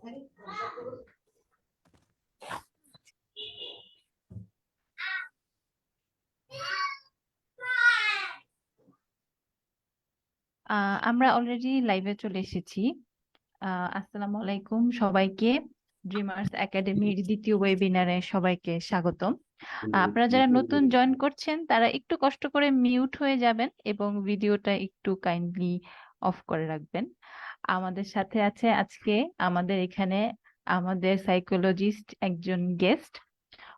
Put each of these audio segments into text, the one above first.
আমরা অলরেডি লাইভে চলে এসেছি। আসসালামু আলাইকুম সবাইকে। ড্রিমার্স একাডেমির দ্বিতীয় ওয়েবিনারে সবাইকে স্বাগতম। আপনারা যারা নতুন জয়েন করছেন তারা একটু কষ্ট করে মিউট হয়ে যাবেন এবং ভিডিওটা একটু কাইন্ডলি অফ করে রাখবেন। আমাদের সাথে আছে আজকে আমাদের এখানে আমাদের সাইকোলজিস্ট একজন গেস্ট।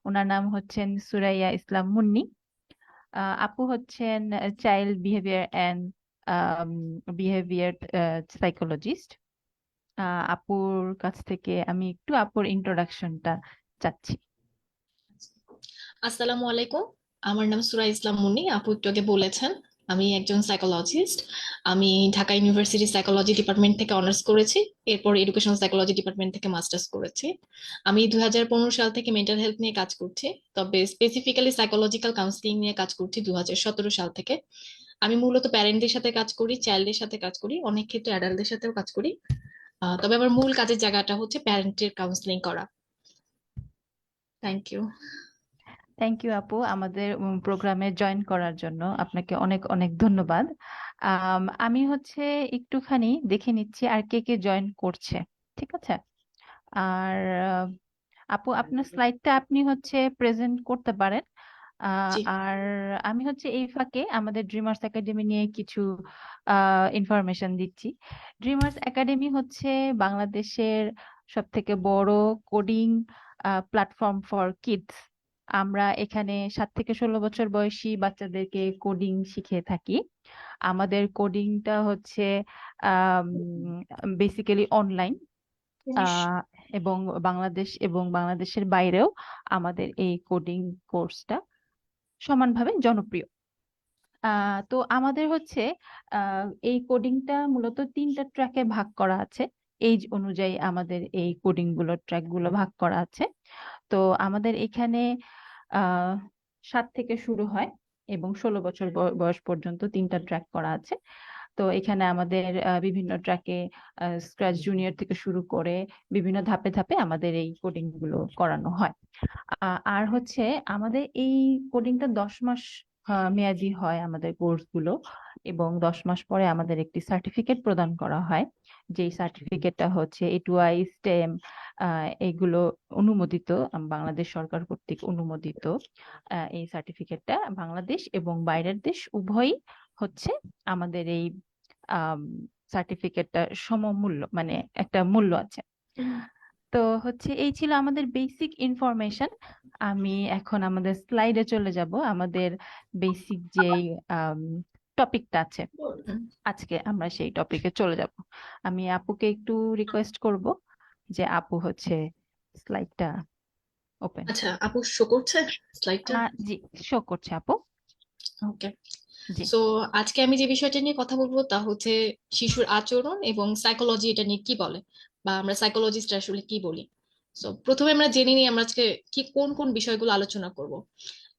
ওনার নাম হচ্ছেন সুরাইয়া ইসলাম মুন্নি। আপু হচ্ছেন child behaviour and behaviour psychologist. আপুর কাছ থেকে আমি একটু আপুর ইন্ট্রোডাকশনটা চাচ্ছি। আসসালামু আলাইকুম। আমার নাম সুরা ইসলাম মুন্নি। আপু একটু আগে বলেছেন আমি একজন সাইকোলজিস্ট। আমি ঢাকা ইউনিভার্সিটি সাইকোলজি ডিপার্টমেন্ট থেকে অনার্স করেছি। এরপর এডুকেশন সাইকোলজি ডিপার্টমেন্ট থেকে মাস্টার্স করেছি। আমি 2015 সাল থেকে মেন্টাল হেলথ নিয়ে কাজ করছি, তবে স্পেসিফিক্যালি সাইকোলজিক্যাল কাউন্সিলিং নিয়ে কাজ করছি 2017 সাল থেকে। আমি মূলত প্যারেন্টদের সাথে কাজ করি, চাইল্ডদের সাথে কাজ করি, অনেক ক্ষেত্রে অ্যাডাল্টদের সাথেও কাজ করি। তবে আমার মূল কাজের জায়গাটা হচ্ছে প্যারেন্টের কাউন্সিলিং করা। Thank you. থ্যাংক ইউ আপু, আমাদের প্রোগ্রামে জয়েন করার জন্য আপনাকে অনেক অনেক ধন্যবাদ। আমি হচ্ছে একটুখানি দেখে নিচ্ছি আর কে কে জয়েন করছে। ঠিক আছে। আর আপু আপনার স্লাইডটা আপনি হচ্ছে প্রেজেন্ট করতে পারেন। জি। আর আমি হচ্ছে এই ফাঁকে আমাদের ড্রিমার্স একাডেমি নিয়ে কিছু ইনফরমেশন দিচ্ছি। ড্রিমার্স একাডেমি হচ্ছে বাংলাদেশের সব থেকে বড় কোডিং প্ল্যাটফর্ম ফর কিডস। আমরা এখানে 7 থেকে 16 বছর বয়সী বাচ্চাদেরকে কোডিং শিখিয়ে থাকি। আমাদের কোডিংটা হচ্ছে বেসিক্যালি অনলাইন, আহ, এবং বাংলাদেশ এবং বাংলাদেশের বাইরেও আমাদের এই কোডিং কোর্সটা সমানভাবে জনপ্রিয়। তো আমাদের হচ্ছে এই কোডিংটা মূলত 3টা ট্র্যাকে ভাগ করা আছে। এইজ অনুযায়ী আমাদের এই কোডিং গুলো ট্র্যাক গুলো ভাগ করা আছে। তো আমাদের এখানে আহ 7 থেকে শুরু হয় এবং 16 বছর বয়স পর্যন্ত 3টা ট্র্যাক করা আছে। তো এখানে আমাদের বিভিন্ন ট্র্যাকে স্ক্র্যাচ জুনিয়র থেকে শুরু করে বিভিন্ন ধাপে ধাপে আমাদের এই কোডিং গুলো করানো হয়। আর হচ্ছে আমাদের এই কোডিংটা 10 মাস মেয়াদি হয় আমাদের কোর্স গুলো, এবং 10 মাস পরে আমাদের একটি সার্টিফিকেট প্রদান করা হয়। যেই সার্টিফিকেটটা হচ্ছে এটুআই স্টেম এগুলো অনুমোদিত, বাংলাদেশ সরকার কর্তৃক অনুমোদিত। এই সার্টিফিকেটটা বাংলাদেশ এবং বাইরের দেশ উভয়ই হচ্ছে আমাদের এই সার্টিফিকেটটা সমমূল্য, মানে একটা মূল্য আছে। তো হচ্ছে এই ছিল আমাদের বেসিক ইনফরমেশন। আমি এখন আমাদের স্লাইডে চলে যাব। আমাদের বেসিক যে টপিকটা আছে আজকে আমরা সেই টপিকে চলে যাব। আমি আপুকে একটু রিকোয়েস্ট করব যে আপু হচ্ছে স্লাইডটা ওপেন। আচ্ছা, আপু শো করছে স্লাইডটা? জি, শো করছে আপু। ওকে। জি। সো আজকে আমি যে বিষয়টা নিয়ে কথা বলবো তা হচ্ছে শিশুর আচরণ এবং সাইকোলজি এটা নিয়ে কি বলে, বা আমরা সাইকোলজিস্ট আসলে কি বলি। সো প্রথমে আমরা জেনে নিই আমরা আজকে কি কোন কোন বিষয়গুলো আলোচনা করব।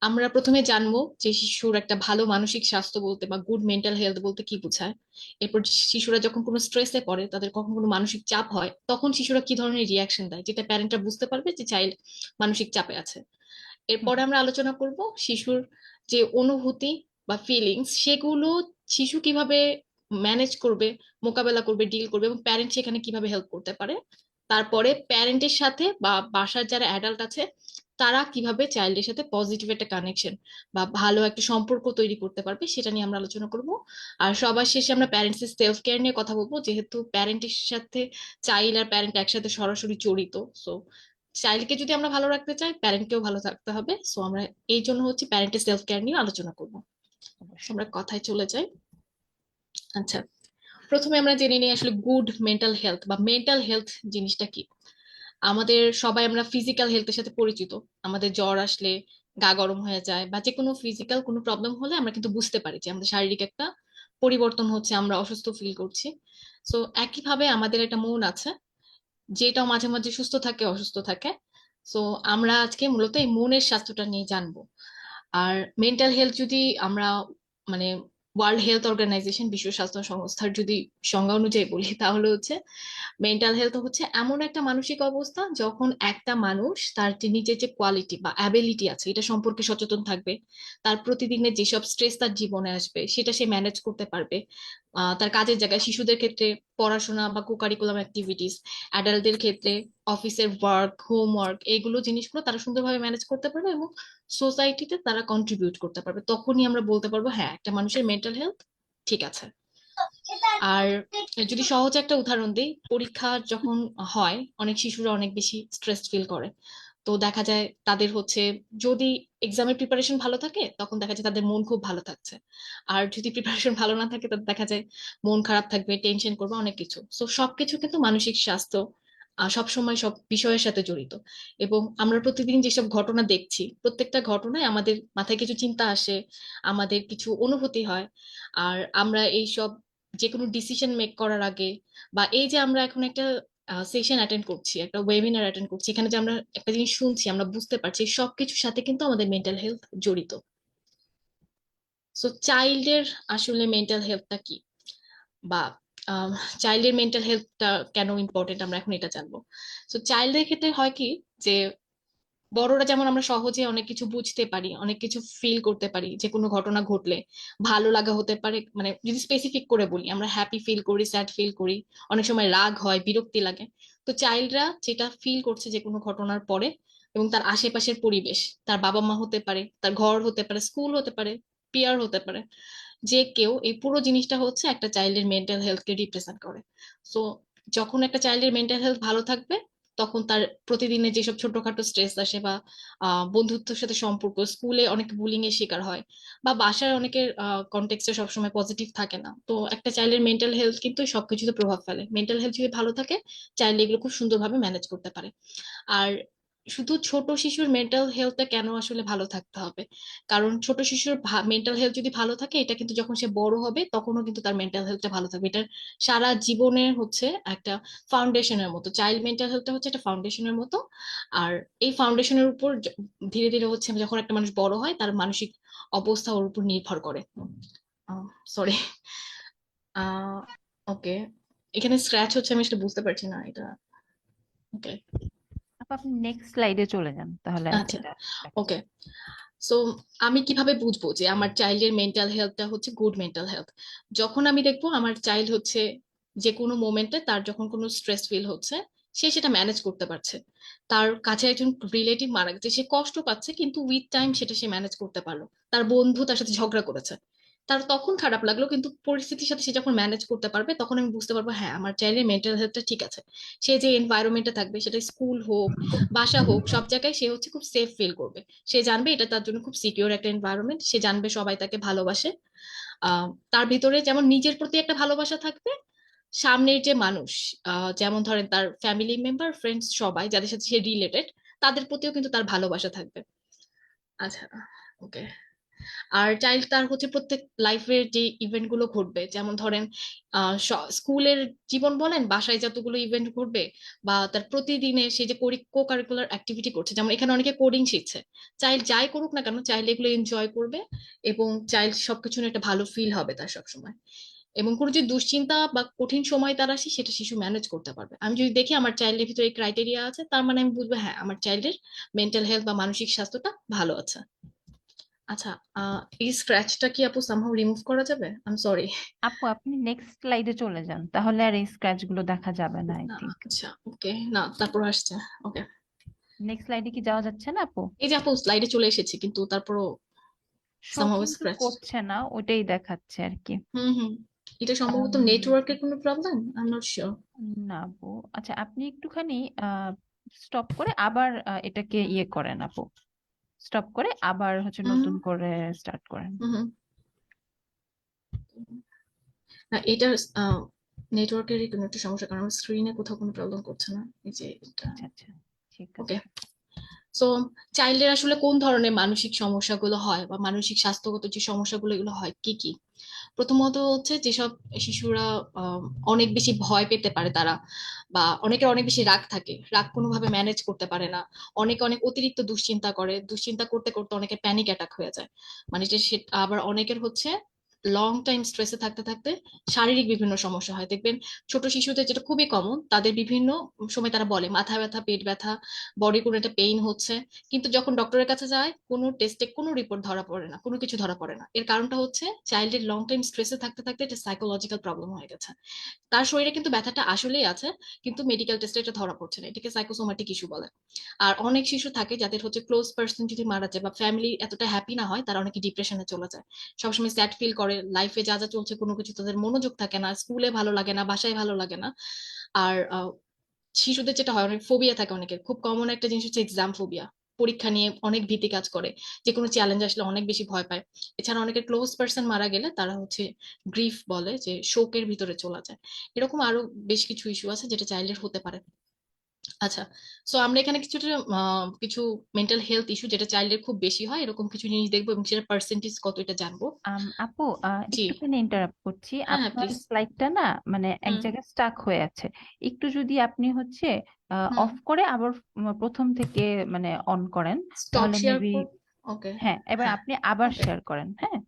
আমরা প্রথমে জানবো যে শিশুর একটা ভালো মানসিক স্বাস্থ্য বলতে বা গুড মেন্টাল হেলথ বলতে কি বোঝায়। এরপর শিশুরা যখন কোনো স্ট্রেসে পড়ে, তাদের কখন কোনো মানসিক চাপ হয়, তখন শিশুরা কি ধরনের রিয়াকশন দেয়, যেটা প্যারেন্টরা বুঝতে পারবে যে চাইল্ড মানসিক চাপে আছে। হুম। এরপরে আমরা আলোচনা করব শিশুর যে অনুভূতি বা ফিলিংস, সেগুলো শিশু কিভাবে ম্যানেজ করবে, মোকাবেলা করবে, ডিল করবে, এবং প্যারেন্ট সেখানে কিভাবে হেল্প করতে পারে। তারপরে প্যারেন্টের সাথে বা বাসার যারা অ্যাডাল্ট আছে তারা কিভাবে চাইল্ডের সাথে পজিটিভ একটা কানেকশন বা ভালো একটা সম্পর্ক তৈরি করতে পারবে, সেটা নিয়ে আমরা আলোচনা করব। আর সবার শেষে আমরা প্যারেন্টস এর সেলফ কেয়ার নিয়ে কথা বলবো, যেহেতু প্যারেন্টের সাথে চাইল্ড আর প্যারেন্ট একসাথে সরাসরি জড়িত। সো চাইল্ডকে যদি আমরা ভালো রাখতে চাই, প্যারেন্টকেও ভালো থাকতে হবে। সো আমরা এই জন্য হচ্ছে প্যারেন্টের সেলফ কেয়ার নিয়ে আলোচনা করবো। অবশ্যই। আমরা কথায় চলে যাই। আচ্ছা, প্রথমে আমরা জেনে নিই আসলে গুড মেন্টাল হেলথ বা মেন্টাল হেলথ জিনিসটা কি। আমাদের সবাই আমরা ফিজিক্যাল হেলথের সাথে পরিচিত। আমাদের জ্বর আসলে, গা গরম হয়ে যায়, বা যে কোনো ফিজিক্যাল কোনো প্রবলেম হলে আমরা কিন্তু বুঝতে পারি যে আমাদের শারীরিক একটা পরিবর্তন হচ্ছে, আমরা অসুস্থ ফিল করছি। সো একইভাবে আমাদের একটা মন আছে, যেটাও মাঝে মাঝে সুস্থ থাকে, অসুস্থ থাকে। সো আমরা আজকে মূলত এই মনের স্বাস্থ্যটা নিয়ে জানবো। আর মেন্টাল হেলথ যদি আমরা মানে ওয়ার্ল্ড হেলথ অর্গানাইজেশন, বিশ্ব স্বাস্থ্য সংস্থার যদি সংজ্ঞা অনুযায়ী বলি, তাহলে হচ্ছে মেন্টাল হেলথ হচ্ছে এমন একটা মানসিক অবস্থা যখন একটা মানুষ তার যে নিজের যে কোয়ালিটি বা অ্যাবিলিটি আছে এটা সম্পর্কে সচেতন থাকবে, তার প্রতিদিনের যেসব স্ট্রেস তার জীবনে আসবে সেটা সে ম্যানেজ করতে পারবে। তার কাজের জায়গায় শিশুদের ক্ষেত্রে পড়াশোনা বা কোকারিকুলাম অ্যাক্টিভিটিস, অ্যাডাল্টদের ক্ষেত্রে অফিসের ওয়ার্ক, হোমওয়ার্ক, এইগুলো জিনিসগুলো তারা সুন্দরভাবে ম্যানেজ করতে পারবে এবং সোসাইটিতে তারা কন্ট্রিবিউট করতে পারবে। তখনই আমরা বলতে পারবো হ্যাঁ, একটা মানুষের মেন্টাল হেলথ ঠিক আছে। আর যদি সহজ একটা উদাহরণ দিই, পরীক্ষা যখন হয় অনেক শিশুরা অনেক বেশি স্ট্রেস ফিল করে। তো দেখা যায় তাদের হচ্ছে, যদি এক্সামের প্রিপারেশন ভালো থাকে তখন দেখা যায় তাদের মন খুব ভালো থাকছে, আর যদি প্রিপারেশন ভালো না থাকে তাদের দেখা যায় মন খারাপ থাকবে, টেনশন করবে, অনেক কিছু। তো সবকিছু কিন্তু মানসিক স্বাস্থ্য সবসময় সব বিষয়ের সাথে জড়িত। এবং আমরা প্রতিদিন যেসব ঘটনা দেখছি, প্রত্যেকটা ঘটনায় আমাদের মাথায় কিছু চিন্তা আসে, আমাদের কিছু অনুভূতি হয়। আর আমরা এইসব যে কোনো ডিসিশন মেক করার আগে, বা এই যে আমরা এখন একটা সেশন অ্যাটেন্ড করছি, একটা ওয়েবিনার অ্যাটেন্ড করছি, এখানে যে আমরা একটা জিনিস শুনছি, আমরা বুঝতে পারছি সবকিছুর সাথে কিন্তু আমাদের মেন্টাল হেলথ জড়িত। সো চাইল্ডের আসলে মেন্টাল হেলথটা কি, বা চাইল্ডের মেন্টাল হেলথটা কেন ইম্পর্টেন্ট, আমরা এখন এটা জানবো। তো চাইল্ডের ক্ষেত্রে হয় কি, যে বড়রা যেমন আমরা সহজে অনেক কিছু বুঝতে পারি, অনেক কিছু ফিল করতে পারি, যে কোনো ঘটনা ঘটলে ভালো লাগা হতে পারে, মানে যদি স্পেসিফিক করে বলি, আমরা হ্যাপি ফিল করি, স্যাড ফিল করি, অনেক সময় রাগ হয়, বিরক্তি লাগে। তো চাইল্ডরা যেটা ফিল করছে যে কোনো ঘটনার পরে, এবং তার আশেপাশের পরিবেশ, তার বাবা মা হতে পারে, তার ঘর হতে পারে, স্কুল হতে পারে, পিয়ার হতে পারে, যে কেউ, এই পুরো জিনিসটা হচ্ছে একটা চাইল্ডের মেন্টাল হেলথকে রিপ্রেজেন্ট করে। সো যখন একটা চাইল্ডের মেন্টাল হেলথ ভালো থাকবে, তখন তার প্রতিদিনের যেসব ছোটখাটো স্ট্রেস আসে, বা বন্ধুত্বের সাথে সম্পর্ক, স্কুলে অনেক বুলিং এর শিকার হয়, বা বাসায় অনেকের কন্টেক্সটে সবসময় পজিটিভ থাকে না, তো একটা চাইল্ডের মেন্টাল হেলথ কিন্তু এই সবকিছুতে প্রভাব ফেলে। মেন্টাল হেলথ যদি ভালো থাকে, চাইল্ড এগুলো খুব সুন্দরভাবে ম্যানেজ করতে পারে। আর শুধু ছোট শিশুর মেন্টাল হেলথটা কেন আসলে ভালো থাকতে হবে, কারণ ছোট শিশুর মেন্টাল হেলথ যদি ভালো থাকে, এটা কিন্তু যখন সে বড় হবে তখনও কিন্তু তার মেন্টাল হেলথটা ভালো থাকবে। এটা সারা জীবনের হচ্ছে একটা ফাউন্ডেশনের মতো, চাইল্ড মেন্টাল হেলথটা হচ্ছে একটা ফাউন্ডেশনের মতো। আর এই ফাউন্ডেশনের উপর ধীরে ধীরে হচ্ছে যখন একটা মানুষ বড় হয়, তার মানসিক অবস্থা ওর উপর নির্ভর করে। সরি, ওকে, এখানে স্ক্র্যাচ হচ্ছে, আমি সেটা বুঝতে পারছি না এটা। ওকে, আপনি নেক্সট স্লাইডে চলে যান তাহলে আচ্ছা, এটা ওকে। সো আমি কিভাবে বুঝবো যে আমার চাইল্ডের মেন্টাল হেলথটা হচ্ছে গুড মেন্টাল হেলথ? যখন আমি দেখবো আমার চাইল্ড হচ্ছে যে কোনো মোমেন্টে তার যখন কোনো স্ট্রেস ফিল হচ্ছে, সে সেটা ম্যানেজ করতে পারছে। তার কাছে একজন রিলেটিভ মারা গেছে, সে কষ্ট পাচ্ছে, কিন্তু উইথ টাইম সেটা সে ম্যানেজ করতে পারলো। তার বন্ধু তার সাথে ঝগড়া করেছে, তার তখন খারাপ লাগলো, কিন্তু পরিস্থিতির সাথে সে যখন ম্যানেজ করতে পারবে, তখন আমি বুঝতে পারবো হ্যাঁ, আমার চাইল্ডের মেন্টাল হেলথটা ঠিক আছে। সে যে এনভায়রনমেন্টে থাকবে, সেটা স্কুল হোক, বাসা হোক, সব জায়গায় সে হচ্ছে খুব সেফ ফিল করবে। সে জানবে এটা তার জন্য খুব সিকিউর একটা এনভায়রনমেন্ট, সে জানবে সবাই তাকে ভালোবাসে। তার ভিতরে যেমন নিজের প্রতি একটা ভালোবাসা থাকবে, সামনের যে মানুষ, যেমন ধরেন তার ফ্যামিলি মেম্বার, ফ্রেন্ডস, সবাই যাদের সাথে সে রিলেটেড, তাদের প্রতিও কিন্তু তার ভালোবাসা থাকবে। আচ্ছা, ওকে। আর চাইল্ড তার হচ্ছে প্রত্যেক লাইফের যে ইভেন্ট গুলো ঘটবে, যেমন ধরেন স্কুলের জীবন বলেন, বাসায় যতগুলো ইভেন্ট ঘটবে, বা তার প্রতিদিনে সে যে কো কারিকুলার অ্যাক্টিভিটি করছে, যেমন এখানে অনেকে কোডিং শিখছে, চাইল্ড যাই করুক না কেন, চাইল্ড এগুলো এনজয় করবে, এবং চাইল্ড সবকিছু নিয়ে একটা ভালো ফিল হবে তার সবসময়। এবং কোনো যদি দুশ্চিন্তা বা কঠিন সময় তার আসে, সেটা শিশু ম্যানেজ করতে পারবে। আমি যদি দেখি আমার চাইল্ডের ভিতরে এই ক্রাইটেরিয়া আছে, তার মানে আমি বুঝবো হ্যাঁ, আমার চাইল্ডের মেন্টাল হেলথ বা মানসিক স্বাস্থ্যটা ভালো আছে। আচ্ছা, এই স্ক্র্যাচটা কি আপু সামহাউ রিমুভ করা যাবে? I am sorry. আপু আপনি নেক্সট স্লাইডে চলে যান তাহলে আর এই স্ক্র্যাচ গুলো দেখা যাবে না আই থিংক। আচ্ছা, ওকে, না তারপর আসছে। ওকে, নেক্সট স্লাইডে কি যাওয়া যাচ্ছে না আপু? এই যে আপু স্লাইডে চলে এসেছি, কিন্তু তারপরও শো সামহাউ কিন্তু স্ক্র্যাচ। করছে না, ওটাই দেখাচ্ছে আর কি। হুম, হুম, এটা সম্ভবত আম, নেটওয়ার্কের কোনো problem, I am not sure. না আপু, আচ্ছা আপনি একটুখানি স্টপ করে আবার এটাকে ইয়ে করেন আপু, স্টপ করে আবার হচ্ছে হুম, নতুন করে স্টার্ট করেন। হুম, না এটা নেটওয়ার্কেরই কোনো একটা সমস্যা, কারণ আমার স্ক্রিনে কোথাও কোনো প্রবলেম করছে না, এই যে এটা। আচ্ছা আচ্ছা, ঠিক ওকে। আছে। সো চাইল্ডের আসলে কোন ধরনের মানসিক সমস্যাগুলো হয়, বা মানসিক স্বাস্থ্যগত যে সমস্যাগুলো, এগুলো হয় কি কি? প্রথমত হচ্ছে যেসব শিশুরা আহ, অনেক বেশি ভয় পেতে পারে তারা, বা অনেকের অনেক বেশি রাগ থাকে, রাগ কোনোভাবে ম্যানেজ করতে পারে না, অনেকে অনেক অতিরিক্ত দুশ্চিন্তা করে, দুশ্চিন্তা করতে করতে অনেকের প্যানিক অ্যাটাক হয়ে যায়। মানে যে আবার অনেকের হচ্ছে লং টাইম স্ট্রেসে থাকতে থাকতে শারীরিক বিভিন্ন সমস্যা হয়। দেখবেন ছোট শিশুদের যেটা খুবই কমন, তাদের বিভিন্ন সময় তারা বলে মাথা ব্যথা, পেট ব্যথা, বডি কোনো একটা পেইন হচ্ছে, কিন্তু যখন ডক্টরের কাছে যায় কোনো টেস্টে কোনো রিপোর্ট ধরা পড়ে না, কোনো কিছু ধরা পড়ে না। এর কারণটা হচ্ছে চাইল্ডের লং টাইম স্ট্রেসে থাকতে থাকতে এটা সাইকোলজিক্যাল প্রবলেম হয়ে গেছে। তার শরীরে কিন্তু ব্যথাটা আসলেই আছে, কিন্তু মেডিকেল টেস্টে এটা ধরা পড়ছে না, এটাকে সাইকোসোমাটিক ইস্যু বলে। আর অনেক শিশু থাকে যাদের হচ্ছে ক্লোজ পার্সন যদি মারা যায় বা ফ্যামিলি এতটা হ্যাপি না হয়, তারা অনেকে ডিপ্রেশনে চলে যায়, সবসময় স্যাড ফিল করে, লাইফে যা যা চলছে কোনো কিছু তাদের মনোযোগ থাকে না, স্কুলে ভালো লাগে না, বাসায় ভালো লাগে না। আর শিশুদের যেটা হয়, অনেক ফোবিয়া থাকে অনেকের, খুব কমন একটা জিনিস হচ্ছে এক্সাম ফোবিয়া। পরীক্ষা নিয়ে অনেক ভীতি কাজ করে, যে কোনো চ্যালেঞ্জ আসলে অনেক বেশি ভয় পায়। এছাড়া অনেকের ক্লোজ পার্সন মারা গেলে তারা হচ্ছে গ্রিফ বলে, যে শোকের ভিতরে চলে যায়। এরকম আরো বেশ কিছু ইস্যু আছে যেটা চাইল্ডের হতে পারে। আচ্ছা, সো আমরা এখানে কিছুটা কিছু মেন্টাল হেলথ ইস্যু যেটা চাইল্ডের খুব বেশি হয় এরকম কিছু জিনিস দেখবো, এবং সেটা পার্সেন্টেজ কত এটা জানবো। আপু, জি, একটুখানি ইন্টারাপ্ট করছি, হ্যাঁ হ্যাঁ আপনার প্লিজ। স্লাইডটা না মানে এক হুম জায়গায় স্টাক হয়ে আছে। একটু যদি আপনি হচ্ছে হুম। অফ করে আবার প্রথম থেকে মানে অন করেন, স্টপ তাহলে শেয়ার মেবি। করব। ওকে। হ্যাঁ, এবার হ্যাঁ। আপনি আবার ওকে, শেয়ার করেন, হ্যাঁ।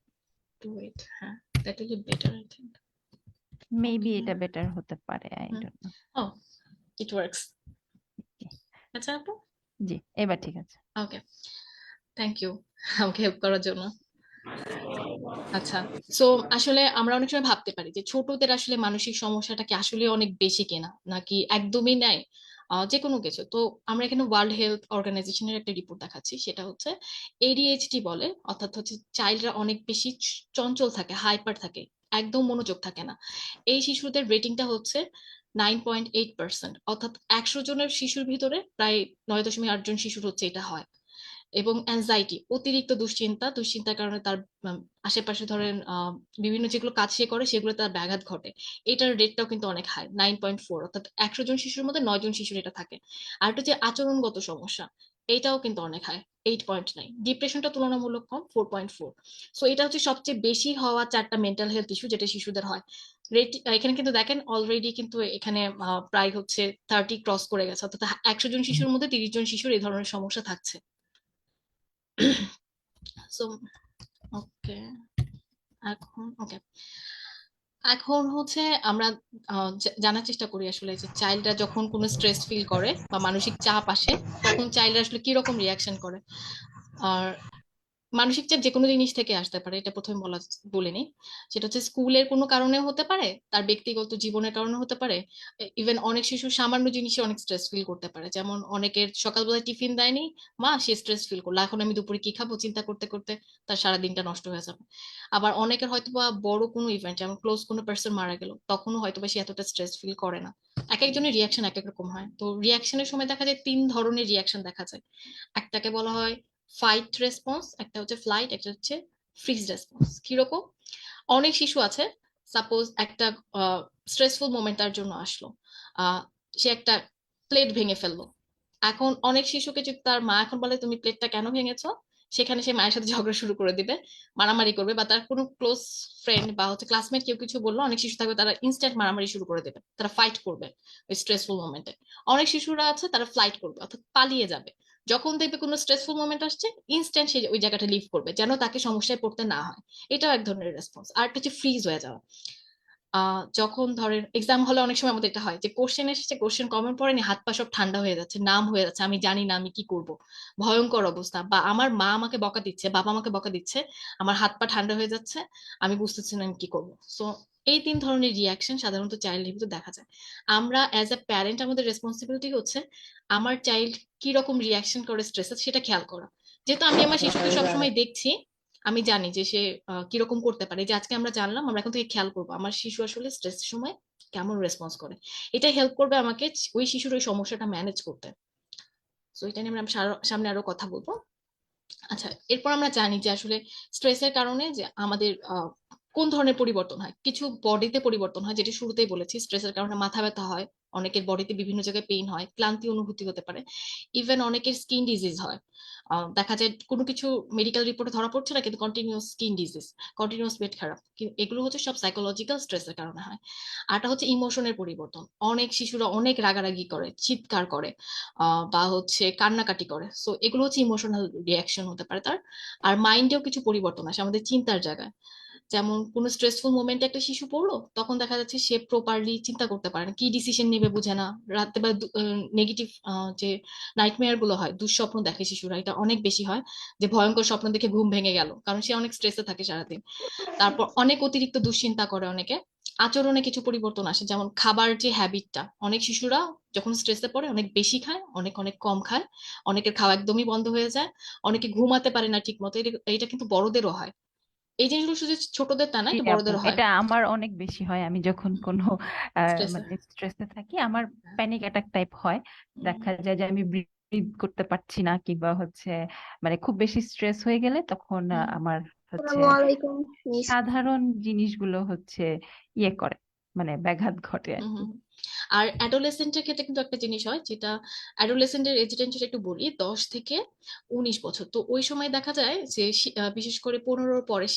টু ওয়েট, হ্যাঁ, that will be better I think. Maybe okay. এটা বেটার হতে পারে, I hmm. Don't know. Oh, it works. আচ্ছা আপু। জি, এবার ঠিক আছে। ওকে, থ্যাংক ইউ আমাকে হেল্প করার জন্য। আচ্ছা, সো আসলে আমরা অনেক সময় ভাবতে পারি যে ছোটদের আসলে মানসিক সমস্যাটা কি আসলে অনেক বেশি কিনা, নাকি একদমই নাই যে কোনো কিছু। তো আমরা এখানে ওয়ার্ল্ড হেলথ অর্গানাইজেশনের একটা রিপোর্ট দেখাচ্ছি, সেটা হচ্ছে এডিএইচডি বলে, অর্থাৎ হচ্ছে চাইল্ডরা অনেক বেশি চঞ্চল থাকে, হাইপার থাকে, একদম মনোযোগ থাকে না। এই শিশুদের রেটিংটা হচ্ছে 9.8%, অর্থাৎ 100 জনের শিশুর ভিতরে প্রায় 9.8 জন শিশুর হচ্ছে এটা হয়। এবং অ্যাংজাইটি, অতিরিক্ত দুশ্চিন্তা, দুশ্চিন্তার কারণে তার উম, আশেপাশে ধরেন বিভিন্ন যেগুলো কাজ সে করে সেগুলো তার ব্যাঘাত ঘটে। এটার রেটটাও কিন্তু অনেক হাই, 9.4, অর্থাৎ 100 জন শিশুর মধ্যে 9 জন শিশুর এটা থাকে। আর একটা যে আচরণগত সমস্যা, এটাও কিন্তু অনেক হাই, 8.9। ডিপ্রেশনটা তুলনামূলক কম, 4.4। সো এটা হচ্ছে সবচেয়ে বেশি হওয়া 4টা মেন্টাল হেলথ ইস্যু যেটা শিশুদের হয়। রেট এখানে কিন্তু দেখেন অলরেডি কিন্তু এখানে প্রায় হচ্ছে 30 ক্রস করে গেছে, অর্থাৎ 100 জন শিশুর মধ্যে 30 জন শিশুর এই ধরনের সমস্যা থাকছে। সো ওকে, এখন ওকে, এখন হচ্ছে আমরা জানার চেষ্টা করি আসলে যে চাইল্ডরা যখন কোনো স্ট্রেস ফিল করে বা মানসিক চাপ আসে, তখন চাইল্ডরা আসলে কি রকম রিয়াকশন করে। আর মানসিক চাপ যে কোনো জিনিস থেকে আসতে পারে, এটা প্রথমে বলে নিই। সেটা হচ্ছে স্কুলের কোনো কারণে হতে পারে, তার ব্যক্তিগত জীবনের কারণে হতে পারে। ইভেন অনেক শিশু সামান্য জিনিসে অনেক স্ট্রেস ফিল করতে পারে, যেমন অনেকের সকালবেলা টিফিন দেয়নি মা, সে স্ট্রেস ফিল করলো, এখন আমি দুপুরে কি খাবো চিন্তা করতে করতে তার সারা দিনটা নষ্ট হয়ে যাবে। আবার অনেকের হয়তো বা বড় কোনো ইভেন্ট, যেমন ক্লোজ কোনো পার্সন মারা গেল, তখনও হয়তো বা সে এতটা স্ট্রেস ফিল করে না। এক একজনের রিয়াকশন এক এক রকম হয়। তো রিয়াকশনের সময় দেখা যায় 3 ধরনের রিয়াকশন দেখা যায়। একটাকে বলা হয় ফাইট রেসপন্স, একটা হচ্ছে ফ্লাইট, একটা হচ্ছে ফ্রিজ রেসপন্স। কিরকম? অনেক শিশু আছে, সাপোজ একটা স্ট্রেসফুল মোমেন্ট তার জন্য আসলো, আহ সে একটা প্লেট ভেঙে ফেললো। এখন অনেক শিশুকে যদি তার মা এখন বলে তুমি প্লেটটা কেন ভেঙেছো, সেখানে সে মায়ের সাথে ঝগড়া শুরু করে দিবে, মারামারি করবে, বা তার কোনো ক্লোজ ফ্রেন্ড বা হচ্ছে ক্লাসমেট কেউ কিছু বললো, অনেক শিশু থাকবে তারা ইনস্ট্যান্ট মারামারি শুরু করে দেবে, তারা ফাইট করবে ওই স্ট্রেসফুল মোমেন্টে। অনেক শিশুরা আছে তারা ফ্লাইট করবে, অর্থাৎ পালিয়ে যাবে। যখন দেখবে কোনো স্ট্রেসফুল মোমেন্ট আসছে, ইনস্ট্যান্ট সে ওই জায়গাটা লিভ করবে যেন তাকে সমস্যায় পড়তে না হয়। এটাও এক ধরনের রেসপন্স। আর একটা হচ্ছে ফ্রিজ হয়ে যাওয়া। যখন ধরেন এক্সাম হলে অনেক সময় আমাদের এটা হয় যে কোশ্চেন এসেছে, কোশ্চেন কমন পড়েনি, হাত পা সব ঠান্ডা হয়ে যাচ্ছে, নাম হয়ে যাচ্ছে, আমি জানি না আমি কি করব, ভয়ঙ্কর অবস্থা, বা আমার মা আমাকে বকা দিচ্ছে, বাবা আমাকে বকা দিচ্ছে, আমার হাত পা ঠান্ডা হয়ে যাচ্ছে, আমি বুঝতেছি না আমি কি করব। সো এই 3 ধরনের রিয়াকশন সাধারণত চাইল্ডের ভিতরে দেখা যায়। আমরা অ্যাজ এ প্যারেন্ট আমাদের রেসপন্সিবিলিটি হচ্ছে আমার চাইল্ড কি রকম রিয়াকশন করে স্ট্রেসে সেটা খেয়াল করা। যেহেতু আমি আমার শিশুকে সবসময় দেখছি, আমি জানি যে সে কিরকম করতে পারে, যে আজকে আমরা জানলাম, আমরা এখন থেকে খেয়াল করবো আমার শিশু আসলে স্ট্রেসের সময় কেমন রেসপন্স করে। এটা হেল্প করবে আমাকে ওই শিশুর ওই সমস্যাটা ম্যানেজ করতে। তো এটা নিয়ে আমরা সামনে আরো কথা বলবো। আচ্ছা, এরপর আমরা জানি যে আসলে স্ট্রেসের কারণে যে আমাদের কোন ধরনের পরিবর্তন হয়। কিছু বডিতে পরিবর্তন হয়, যেটা শুরুতেই বলেছি, স্ট্রেসের কারণে মাথা ব্যথা হয়, অনেকের বডিতে বিভিন্ন জায়গায় পেইন হয়, ক্লান্তি অনুভূতি হতে পারে, ইভেন অনেকের স্কিন ডিজিজ হয়। দেখা যায় কোনো কিছু মেডিকেল রিপোর্টে ধরা পড়ছে না, কিন্তু কন্টিনিউয়াস স্কিন ডিজিজ, কন্টিনিউয়াস পেট খারাপ, এগুলো হচ্ছে সব সাইকোলজিক্যাল স্ট্রেসের কারণে হয়। আরটা হচ্ছে ইমোশনের পরিবর্তন, অনেক শিশুরা অনেক রাগারাগি করে, চিৎকার করে, বা হচ্ছে কান্নাকাটি করে, সো এগুলো হচ্ছে ইমোশনাল রিয়াকশন হতে পারে তার। আর মাইন্ডেও কিছু পরিবর্তন আসে, আমাদের চিন্তার জায়গায়। যেমন কোনো স্ট্রেসফুল মোমেন্টে একটা শিশু পড়লো, তখন দেখা যাচ্ছে সে প্রপারলি চিন্তা করতে পারে না, কি ডিসিশন নেবে বুঝে না, রাতে বা নেগেটিভ যে নাইটমেয়ার গুলো হয়, দুঃস্বপ্ন দেখে শিশুরা, এটা অনেক বেশি হয়, যে ভয়ঙ্কর স্বপ্ন দেখে ঘুম ভেঙে গেল, কারণ সে অনেক স্ট্রেসে থাকে সারাদিন। তারপর অনেক অতিরিক্ত দুশ্চিন্তা করে অনেকে। আচরণে কিছু পরিবর্তন আসে, যেমন খাবার যে হ্যাবিটটা, অনেক শিশুরা যখন স্ট্রেসে পড়ে অনেক বেশি খায়, অনেক অনেক কম খায়, অনেকের খাওয়া একদমই বন্ধ হয়ে যায়, অনেকে ঘুমাতে পারে না ঠিক মতো। এটা কিন্তু বড়দেরও হয়। এই জিনিসগুলো শুধু ছোটদের তা না, জি এটা আপু, বড়দেরও হয় এটা আমার অনেক বেশি হয়। আমি যখন কোনো স্ট্রেসে। মানে স্ট্রেসে থাকি, আমার প্যানিক অ্যাটাক টাইপ হয়। দেখা যায় যে আমি ব্রিথ করতে পারছি না, কিংবা হচ্ছে মানে খুব বেশি স্ট্রেস হয়ে গেলে তখন আমার হচ্ছে আসসালামু আলাইকুম মিস। সাধারণ জিনিসগুলো হচ্ছে ইয়ে করে, মানে ব্যাঘাত ঘটে আর হুম কি। হুম। আর অ্যাডোলেসেন্টের ক্ষেত্রে কিন্তু একটা জিনিস হয়, যেটা অ্যাডোলেসেন্টের এজ রেঞ্জটা একটু বলি, 10 থেকে 19 বছর। তো ওই সময় দেখা যায় যে বিশেষ করে 15-র পরে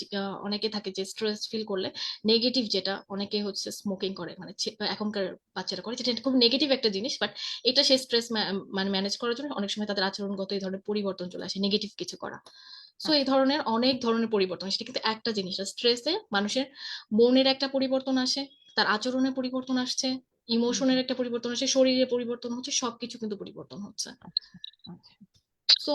অনেকে থাকে যে স্ট্রেস ফিল করলে নেগেটিভ, যেটা অনেকে হচ্ছে স্মোকিং করে, মানে এখনকার বাচ্চারা করে, যেটা খুব নেগেটিভ একটা জিনিস, বাট এটা সে স্ট্রেস মানে ম্যানেজ করার জন্য অনেক সময় তাদের আচরণগত এই ধরনের পরিবর্তন চলে আসে, নেগেটিভ কিছু করা। সো এই আচ্ছা। ধরনের অনেক ধরনের পরিবর্তন, সেটা কিন্তু একটা জিনিস না, স্ট্রেসে মানুষের মনের একটা পরিবর্তন আসে, তার আচরণে পরিবর্তন আসছে, হুম ইমোশনের হুম। একটা পরিবর্তন হচ্ছে, শরীরে পরিবর্তন হচ্ছে, সবকিছু কিন্তু পরিবর্তন হচ্ছে। আচ্ছা আচ্ছা। সো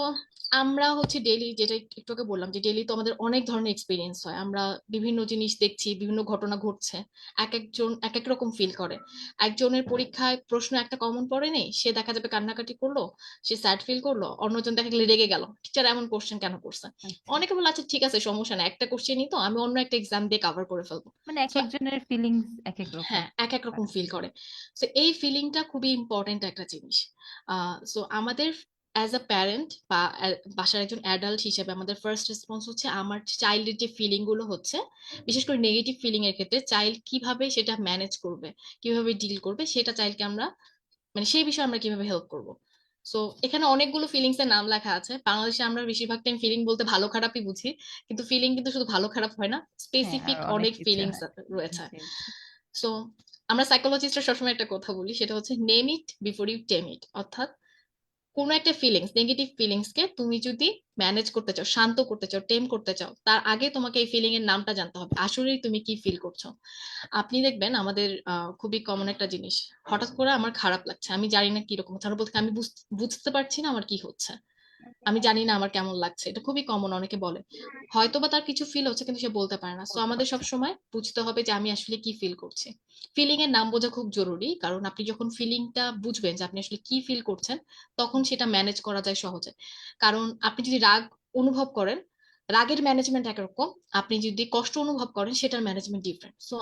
আমরা হচ্ছে ডেইলি, যেটা একটু আগে বললাম, যে ডেইলি তো আমাদের অনেক ধরনের এক্সপিরিয়েন্স হয়, আমরা বিভিন্ন জিনিস দেখছি, বিভিন্ন ঘটনা ঘটছে, এক একজন এক এক রকম ফিল করে। একজনের পরীক্ষায় প্রশ্ন একটা কমন পড়ে নেই, সে দেখা যাবে কান্নাকাটি করলো, সে স্যাড ফিল করলো, অন্যজন দেখা গেলে রেগে গেল, টিচার এমন কোশ্চেন কেন করছে। আচ্ছা, অনেকে বলে আচ্ছা ঠিক আছে, সমস্যা না, একটা কোশ্চেনই তো, আমি অন্য একটা এক্সাম দিয়ে কভার করে ফেলবো। মানে এক সো একজনের ফিলিংস এক এক রকম হ্যাঁ, এক এক রকম হয়। ফিল করে। তো এই ফিলিংটা খুবই ইম্পর্টেন্ট একটা জিনিস। সো আমাদের অ্যাজ আ প্যারেন্ট বা বাসার একজন অ্যাডাল্ট হিসেবে আমাদের ফার্স্ট রেসপন্স হচ্ছে আমার চাইল্ডের যে ফিলিং গুলো হচ্ছে, বিশেষ করে নেগেটিভ ফিলিং এর ক্ষেত্রে চাইল্ড কিভাবে সেটা ম্যানেজ করবে, কিভাবে ডিল করবে, সেটা চাইল্ডকে আমরা মানে সেই বিষয়ে আমরা কিভাবে হেল্প করব। সো এখানে অনেকগুলো ফিলিংস এর নাম লেখা আছে। বাংলাদেশে আমরা বেশিরভাগ টাইম ফিলিং বলতে ভালো খারাপই বুঝি, কিন্তু ফিলিং কিন্তু শুধু ভালো খারাপ হয় না, হ্যাঁ, আর স্পেসিফিক অনেক অনেক কিছু ফিলিংস হয়। রয়েছে। জি জি। সো আমরা সাইকোলজিস্টরা সবসময় একটা কথা বলি, সেটা হচ্ছে নেম ইট বিফোর ইউ টেম ইট। অর্থাৎ কোনো একটা ফিলিংস, নেগেটিভ ফিলিংস কে তুমি যদি ম্যানেজ করতে চাও, শান্ত করতে চাও, টেম করতে চাও, তার আগে তোমাকে এই ফিলিং এর নামটা জানতে হবে, আসলেই তুমি কি ফিল করছো। আপনি দেখবেন আমাদের খুবই কমন একটা জিনিস, হঠাৎ করে আমার খারাপ লাগছে, আমি জানি না কিরকম হচ্ছে, আমার বলতে আমি বুঝতে পারছি না আমার কি হচ্ছে, আমি জানি না আমার কেমন লাগছে, এটা খুবই কমন, অনেকে বলে হয়তো বা তার কিছু ফিল হচ্ছে কিন্তু সে বলতে পারে না। সো বলতে আমাদের সব পারছে না। সময় বুঝতে হবে যে আমি আসলে কি ফিল করছি। ফিলিং এর নাম বোঝা খুব জরুরি, কারণ আপনি যখন ফিলিংটা বুঝবেন যে আপনি আসলে কি ফিল করছেন, তখন সেটা ম্যানেজ করা যায় সহজে। কারণ আপনি যদি রাগ অনুভব করেন, রাগের ম্যানেজমেন্ট একরকম, আপনি যদি কষ্ট অনুভব করেন সেটার ম্যানেজমেন্ট ডিফারেন্ট। সো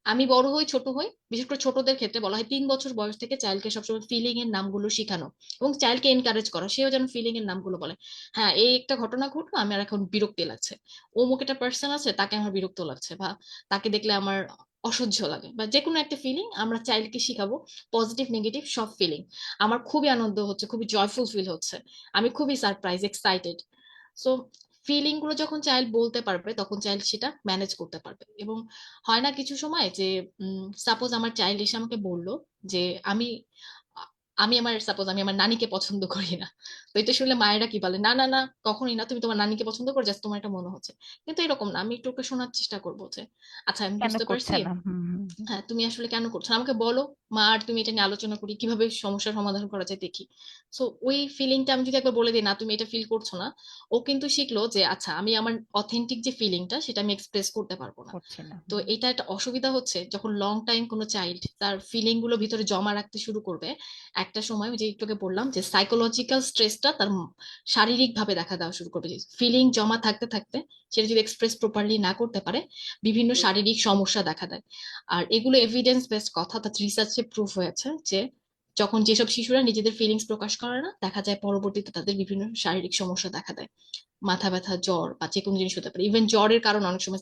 আমি বড় হই ছোট হই, বিশেষ করে ছোটদের ক্ষেত্রে বলা হয় 3 বছর বয়স থেকে চাইল্ডকে সবসময় ফিলিং এর নামগুলো শেখানো এবং চাইল্ডকে এনকারেজ করা, সেও যেন ফিলিং এর নামগুলো বলে। হ্যাঁ, এই একটা ঘটনা ঘটলো, আমার এখন বিরক্তি লাগছে, অমুক একটা পার্সন আছে তাকে আমার বিরক্ত লাগছে, বা তাকে দেখলে আমার অসহ্য লাগে, বা যে কোনো একটা ফিলিং আমরা চাইল্ডকে শিখাবো, পজিটিভ নেগেটিভ সব ফিলিং। আমার খুবই আনন্দ হচ্ছে, খুবই জয়ফুল ফিল হচ্ছে, আমি খুবই সারপ্রাইজ এক্সাইটেড। সো ফিলিং গুলো যখন চাইল্ড বলতে পারবে, তখন চাইল্ড সেটা ম্যানেজ করতে পারবে। এবং হয় না কিছু সময় যে সাপোজ আমার চাইল্ড এসে আমাকে বললো যে আমি আমি আমার সাপোজ আমি আমার নানিকে পছন্দ করি না। তো এটা শুনলে মায়েরা কি বলে, না না না, কখনোই না, তুমি তোমার নানিকে পছন্দ করো, জাস্ট তোমার এটা মনে হচ্ছে। কিন্তু এরকম না, আমি একটু ওকে শোনার চেষ্টা করবো যে আচ্ছা আমি কেন বুঝতে করছে পারছি, না? হুম হুম হুম। হ্যাঁ তুমি আসলে কেন করছো না? আমাকে বলো মা, আর তুমি এটা নিয়ে আলোচনা করি কিভাবে সমস্যার সমাধান করা যায় দেখি। সো ওই ফিলিংটা আমি যদি একবার বলে দিই না তুমি এটা ফিল করছো না, ও কিন্তু শিখলো যে আচ্ছা আমি আমার অথেন্টিক যে ফিলিংটা সেটা আমি এক্সপ্রেস করতে পারবো না। করছে না। তো হুম। এটা একটা অসুবিধা হচ্ছে, যখন লং টাইম কোনো চাইল্ড তার ফিলিং গুলো ভিতরে জমা রাখতে শুরু করবে, একটা সময় ওই যে একটু আগে বললাম যে সাইকোলজিক্যাল স্ট্রেসটা তার শারীরিক ভাবে দেখা দেওয়া শুরু করবে। ফিলিং জমা থাকতে থাকতে সেটা যদি এক্সপ্রেস প্রপারলি না করতে পারে, বিভিন্ন শারীরিক সমস্যা দেখা দেয়। আর এগুলো এভিডেন্স বেসড কথা, অর্থাৎ রিসার্চে প্রুফ হয়েছে যে যখন যেসব শিশুরা নিজেদের ফিলিংস প্রকাশ করে না, দেখা যায় পরবর্তীতে তাদের বিভিন্ন শারীরিক সমস্যা দেখা দেয়, মাথা ব্যথা, জ্বর, বা যে কোনো জিনিস হতে পারে। ইভেন জ্বরের কারণ অনেক সময়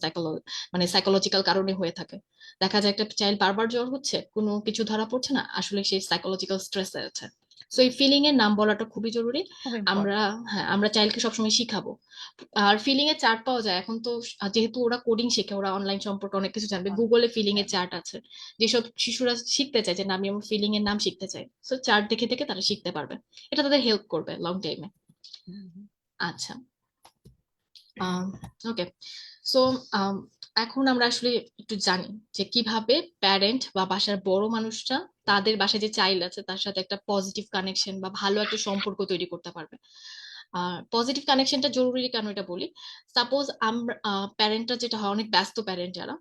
মানে সাইকোলজিক্যাল কারণে হয়ে থাকে। দেখা যায় একটা চাইল্ড বারবার জ্বর হচ্ছে, কোনো কিছু ধরা পড়ছে না, আসলে সেই সাইকোলজিক্যাল স্ট্রেসে আছে। সো এই ফিলিং এর নাম বলাটা খুবই জরুরি। খুব আমরা ইম্পর্টেন্ট। হ্যাঁ, আমরা চাইল্ডকে সবসময় শিখাবো। আর ফিলিং এর চার্ট পাওয়া যায় এখন তো, যেহেতু ওরা কোডিং শেখে, ওরা অনলাইন সম্পর্কে অনেক কিছু জানবে, অনেক গুগলে কিছু ফিলিং এর জানে। চার্ট আছে। যেসব শিশুরা শিখতে চায় যে না আমি আমার ফিলিং এর নাম শিখতে চাই, সো চার্ট দেখে দেখে তারা শিখতে পারবে, এটা তাদের হেল্প করবে লং টাইমে। হুম, হুম। আচ্ছা, ওকে। সো এখন আমরা আসলে একটু জানি যে কিভাবে প্যারেন্ট বা বাসার বড় মানুষরা তাদের বাসায় যে চাইল্ড আছে তার সাথে একটা পজিটিভ কানেকশন বা ভালো একটা সম্পর্ক তৈরি করতে পারবে। আর পজিটিভ কানেকশনটা জরুরি কেন এটা বলি, সাপোজ আমরা প্যারেন্টরা যেটা হয়, অনেক ব্যস্ত প্যারেন্ট যারা,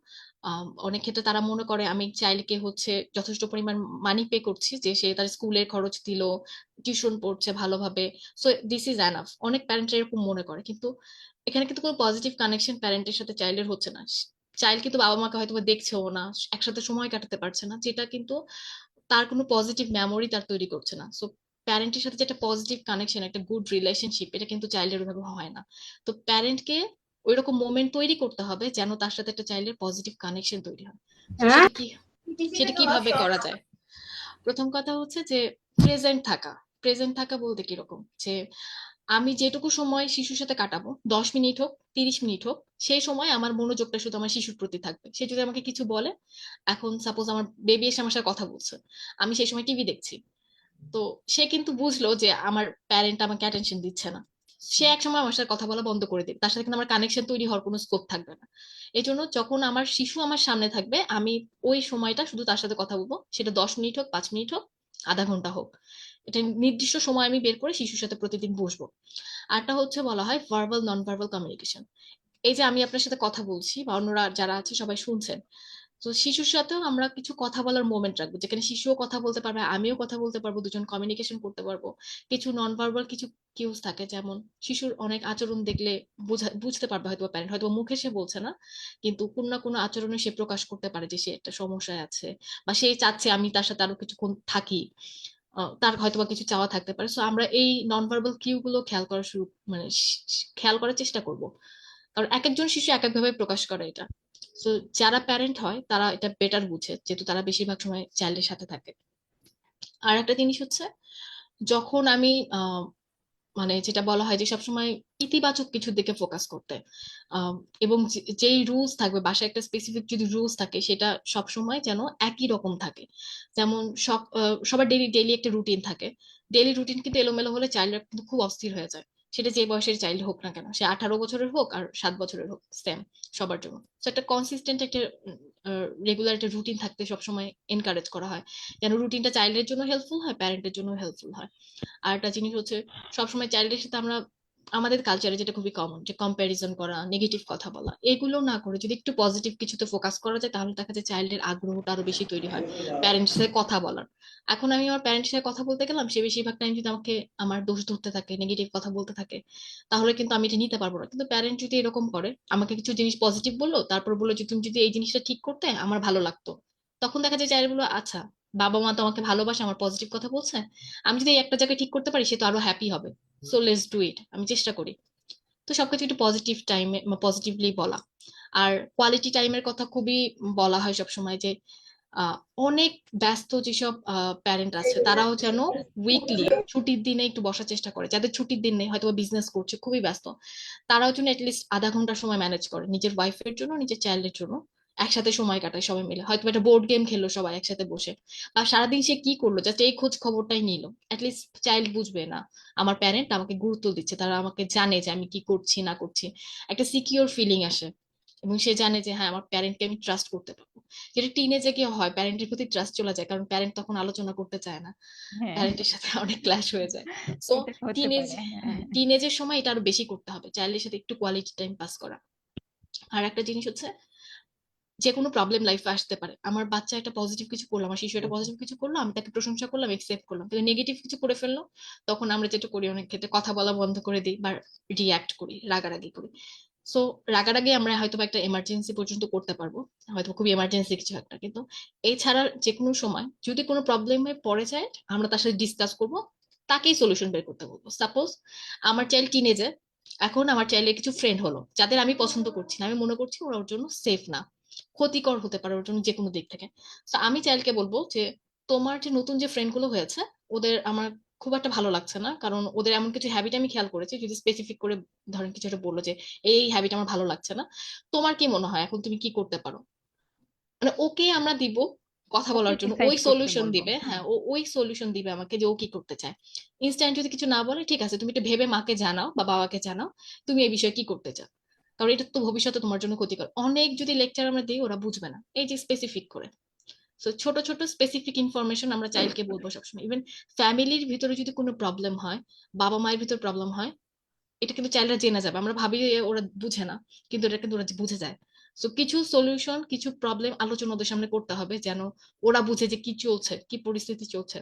অনেক ক্ষেত্রে তারা মনে করে আমি চাইল্ডকে হচ্ছে যথেষ্ট পরিমাণ মানি পে করছি, যে সে তার স্কুলের খরচ দিল, টিউশন পড়ছে ভালোভাবে, সো দিস ইজ এনাফ। অনেক প্যারেন্টরা এরকম মনে করে, কিন্তু এখানে কিন্তু কোনো পজিটিভ কানেকশন প্যারেন্টের সাথে চাইল্ডের হচ্ছে না। চাইল্ড কিন্তু বাবা মাকে হয়তো বা দেখছেও না, একসাথে সময় কাটাতে পারছে না, যেটা কিন্তু তার কোনো পজিটিভ মেমোরি তার তৈরি করছে না। সো প্যারেন্টের সাথে যে একটা পজিটিভ কানেকশন, একটা গুড রিলেশনশিপ, এটা কিন্তু চাইল্ডের ওইভাবে হয় না। তো প্যারেন্টকে ওইরকম মোমেন্ট তৈরি করতে হবে যেন তার সাথে একটা চাইল্ডের পজিটিভ কানেকশন তৈরি হয়। তো সেটা কিভাবে করা যায়? প্রথম কথা হচ্ছে যে প্রেজেন্ট থাকা। প্রেজেন্ট থাকা বলতে কিরকম, যে আমি যেটুকু সময় শিশুর সাথে কাটাবো, 10 মিনিট হোক 30 মিনিট হোক, সেই সময় আমার মনোযোগটা শুধু আমার শিশুর প্রতি থাকবে। সে যদি আমাকে কিছু বলে, এখন সাপোজ আমার বেবি এসে আমার সাথে কথা বলছে, আমি সেই সময় টিভি দেখছি, তো সে কিন্তু বুঝলো যে আমার প্যারেন্ট আমাকে অ্যাটেনশন দিচ্ছে না, সে একসময় আমার সাথে কথা বলা বন্ধ করে দিবে, তার সাথে কিন্তু আমার কানেকশন তৈরি হওয়ার কোনো স্কোপ থাকবে না। এই জন্য যখন আমার শিশু আমার সামনে থাকবে, আমি ওই সময়টা শুধু তার সাথে কথা বলবো, সেটা 10 মিনিট হোক, 5 মিনিট হোক, আধা ঘন্টা হোক, এটা নির্দিষ্ট সময় আমি বের করে শিশুর সাথে প্রতিদিন বসবো। আরটা হচ্ছে বলা হয় ভার্বাল নন ভার্বাল কমিউনিকেশন। এই যে আমি আপনার সাথে কথা বলছি বা অন্যরা যারা আছে সবাই শুনছেন, তো শিশুর সাথেও আমরা কিছু কথা বলার মোমেন্ট রাখবো, যেখানে শিশুও কথা বলতে পারবে, আমিও কথা বলতে পারবো, দুজন কমিউনিকেশন করতে পারবো। কিছু নন ভার্বাল কিছু কিউজ থাকে, যেমন শিশুর অনেক আচরণ দেখলে বুঝতে পারবে হয়তো প্যারেন্ট হয়তো মুখে সে বলছে না, কিন্তু কোনো না কোনো আচরণে সে প্রকাশ করতে পারে যে সে একটা সমস্যায় আছে, বা সে চাচ্ছে আমি তার সাথে আরো কিছুক্ষণ থাকি। তার হয়তোবা কিছু চাওয়া থাকতে পারে। সো আমরা এই নন ভার্বাল কিউ গুলো খেয়াল করা শুরু, মানে খেয়াল করার চেষ্টা করব, কারণ এক একজন শিশু এক একভাবে প্রকাশ করে এটা। তো যারা প্যারেন্ট হয় তারা এটা বেটার বুঝে, যেহেতু তারা বেশিরভাগ সময় চাইল্ডের সাথে থাকে। আর একটা জিনিস হচ্ছে, যখন আমি মানে যেটা বলা হয় যে সবসময় ইতিবাচক কিছুর দিকে ফোকাস করতে, আহ, এবং যেই রুলস থাকবে বাসায়, একটা স্পেসিফিক যদি রুলস থাকে সেটা সবসময় যেন একই রকম থাকে। যেমন সবার ডেইলি ডেইলি একটা রুটিন থাকে। ডেইলি রুটিন কিন্তু এলোমেলো হলে চাইল্ডরা কিন্তু খুব অস্থির হয়ে যায়। সেটা যে বয়সের চাইল্ড হোক না কেন, সে 18 বছরের হোক আর 7 বছরের হোক, সেম সবার জন্য। তো একটা কনসিস্টেন্ট একটা রেগুলার একটা রুটিন থাকতে সবসময় এনকারেজ করা হয়, যেন রুটিনটা চাইল্ডের জন্য হেল্পফুল হয়, প্যারেন্টের জন্য হেল্পফুল হয়। আর একটা জিনিস হচ্ছে, সবসময় চাইল্ডের সাথে আমরা, আমাদের কালচারে যেটা খুবই কমন, যে কম্প্যারিজন করা, নেগেটিভ কথা বলা, এগুলো না করে যদি একটু পজিটিভ কিছুতে ফোকাস করা যায়, তাহলে দেখা যায় চাইল্ডের আগ্রহটা আরো বেশি তৈরি হয় প্যারেন্টস সাথে কথা বলার। এখন আমি আমার প্যারেন্টস সাথে কথা বলতে গেলাম, সে বেশিরভাগ টাইম যদি আমাকে আমার দোষ ধরতে থাকে, নেগেটিভ কথা বলতে থাকে, তাহলে কিন্তু আমি এটা নিতে পারবো না। কিন্তু প্যারেন্ট যদি এরকম করে, আমাকে কিছু জিনিস পজিটিভ বললো, তারপর বললো যে তুমি যদি এই জিনিসটা ঠিক করতে আমার ভালো লাগতো, তখন দেখা যায় চাইল্ড বললো আচ্ছা, বাবা মা তো আমাকে ভালোবাসে, আমার পজিটিভ কথা বলছে, আমি যদি এই একটা জায়গায় ঠিক করতে পারি সে তো আরো হ্যাপি হবে, সো লেটস ডু ইট, আমি চেষ্টা করি। তো সবকিছু একটু পজিটিভ টাইমে, পজিটিভলি বলা। আর কোয়ালিটি টাইমের কথা খুবই বলা হয় সবসময়, যে আহ, অনেক ব্যস্ত যেসব প্যারেন্ট আছে তারাও যেন উইকলি ছুটির দিনে একটু বসার চেষ্টা করে, যাদের ছুটির দিন নেই, হয়তো বিজনেস করছে, খুবই ব্যস্ত, তারাও যেন লিস্ট আধা ঘন্টা সময় ম্যানেজ করে নিজের ওয়াইফের জন্য, নিজের চাইল্ডের জন্য, একসাথে সময় কাটায় সবাই মিলে, হয়তো একটা বোর্ড গেম খেললো সবাই একসাথে বসে, বা সারাদিন সে কি করলো জাস্ট এই খোঁজ খবরটাই নিল। লিস্ট চাইল্ড বুঝবে না আমার প্যারেন্ট আমাকে গুরুত্ব দিচ্ছে, তারা আমাকে জানে যে আমি কি করছি না করছি, একটা সিকিউর ফিলিং আসে, এবং সে জানে যে হ্যাঁ আমার প্যারেন্টকে আমি ট্রাস্ট করতে পারবো। যেটা টিনেজে কি হয়, প্যারেন্টের প্রতি ট্রাস্ট চলে যায়, কারণ প্যারেন্ট তখন আলোচনা করতে চায় না, হ্যাঁ, প্যারেন্টের সাথে অনেক ক্ল্যাশ হয়ে যায়। সো এটা হতে টিনেজ, পারে, হ্যাঁ। টিনেজের সময় এটা আরো বেশি করতে হবে, চাইল্ডের সাথে একটু কোয়ালিটি টাইম পাস করা। আর একটা জিনিস হচ্ছে, যে কোনো প্রবলেম লাইফে আসতে পারে, আমার বাচ্চা একটা পজিটিভ কিছু করলো, আমার শিশু একটা পজিটিভ কিছু করলো, আমি তাকে প্রশংসা করলাম, একসেপ্ট করলাম, কিন্তু নেগেটিভ কিছু করে ফেললো, তখন আমরা যেটা করি অনেক ক্ষেত্রে কথা বলা বন্ধ করে দিই বা রিয়াক্ট করি, রাগারাগি করি। সো রাগারাগি আমরা হয়তো বা একটা এমার্জেন্সি পর্যন্ত করতে পারবো, হয়তো খুবই এমার্জেন্সি কিছু একটা, কিন্তু এছাড়া যে কোনো সময় যদি কোনো প্রবলেমে পড়ে যায়, আমরা তার সাথে ডিসকাস করব, তাকেই সলিউশন বের করতে বলবো। সাপোজ আমার চাইল্ড টিনেজে, এখন আমার চাইল্ডের কিছু ফ্রেন্ড হলো যাদের আমি পছন্দ করছি না, আমি মনে করছি ওরা ওর জন্য সেফ না, ক্ষতিকর হতে পারে ওর জন্য যে কোনো দিক থেকে। তো আমি চাইল্ডকে বলবো যে তোমার যে নতুন যে ফ্রেন্ড গুলো হয়েছে, ওদের আমার খুব একটা ভালো লাগছে না, কারণ ওদের এমন কিছু হ্যাবিট আমি খেয়াল করেছি, যদি স্পেসিফিক করে ধরেন কিছু একটা বললো যে এই হ্যাবিট আমার ভালো লাগছে না, তোমার কি মনে হয় এখন তুমি কি করতে পারো, মানে ওকে আমরা দিব কথা ওকে বলার জন্য, ডিসাইড ওই করতে সলিউশন বলবো, দিবে, হুম। হ্যাঁ ও ওই সলিউশন দিবে আমাকে যে ও কি করতে চায়। ইনস্ট্যান্ট যদি কিছু না বলে, ঠিক আছে তুমি একটু ভেবে মাকে জানাও বা বাবাকে জানাও তুমি এই বিষয়ে কি করতে চাও। কারণ এটা তো ভবিষ্যতে তোমার জন্য ক্ষতিকর। অনেক যদি লেকচার আমরা দিই ওরা বুঝবে না, এই যে স্পেসিফিক করে। সো ছোট ছোট স্পেসিফিক ইনফরমেশন আমরা চাইল্ডকে বলবো সবসময়। ইভেন ফ্যামিলির ভিতরে যদি কোনো প্রবলেম হয়, বাবা মায়ের ভিতরে প্রবলেম হয়, এটা কিন্তু চাইল্ডরা জেনে যাবে। আমরা ভাবি যে ওরা বুঝে না, কিন্তু এটা কিন্তু ওরা বুঝে যায়। সো কিছু সলিউশন, কিছু প্রবলেম আলোচনা ওদের সামনে করতে হবে, যেন ওরা বুঝে যে কি চলছে, কি পরিস্থিতি চলছে।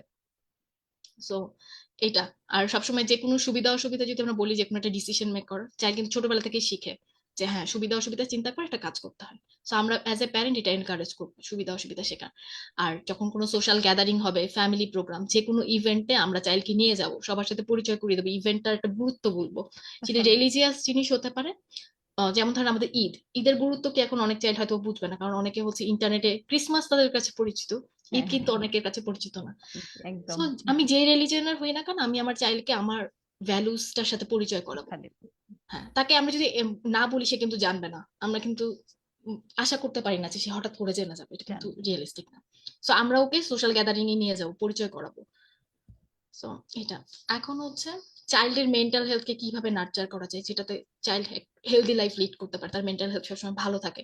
সো এটা। আর সবসময় যে কোনো সুবিধা অসুবিধা যদি আমরা বলি, যে কোনো একটা ডিসিশন মেক কর, চাইল্ড কিন্তু ছোটবেলা থেকেই শিখে যে হ্যাঁ, সুবিধা অসুবিধা চিন্তা করে একটা কাজ করতে হয়। সো আমরা অ্যাজ এ প্যারেন্ট এটা এনকারেজ করবো, সুবিধা অসুবিধা শেখা। আর যখন কোনো সোশ্যাল গ্যাদারিং হবে, ফ্যামিলি প্রোগ্রাম, যে কোনো ইভেন্টে আমরা চাইল্ডকে নিয়ে যাব, সবার সাথে পরিচয় করিয়ে দেবো, ইভেন্টটার একটা গুরুত্ব বলবো। সেটা রিলিজিয়াস জিনিস হতে পারে, যেমন ধরেন আমাদের ঈদ, ঈদের গুরুত্ব কি এখন অনেক চাইল্ড হয়তো বুঝবে না, কারণ অনেকে হচ্ছে ইন্টারনেটে ক্রিসমাস তাদের কাছে পরিচিত, ঈদ হ্যাঁ, হ্যাঁ, কিন্তু অনেকের কাছে পরিচিত না। একদম। সো আমি যে রিলিজনের হই না কেন, আমি আমার চাইল্ডকে আমার ভ্যালুসটার সাথে পরিচয় করাবো। শিক্ষা দেব। হ্যাঁ, তাকে আমরা যদি না বলি সে কিন্তু জানবে না। আমরা কিন্তু আশা করতে পারি না যে সে হঠাৎ করে জেনে যাবে, এটা কিন্তু জান। রিয়েলিস্টিক না। সো আমরা ওকে সোশ্যাল গ্যাদারিং এ নিয়ে যাবো, পরিচয় করাবো। সো এটা। এখন হচ্ছে চাইল্ডের মেন্টাল হেলথকে কিভাবে নার্চার করা যায়, যেটাতে চাইল্ড হেলদি লাইফ লিড করতে পারে, তার মেন্টাল হেলথ সবসময় ভালো থাকে।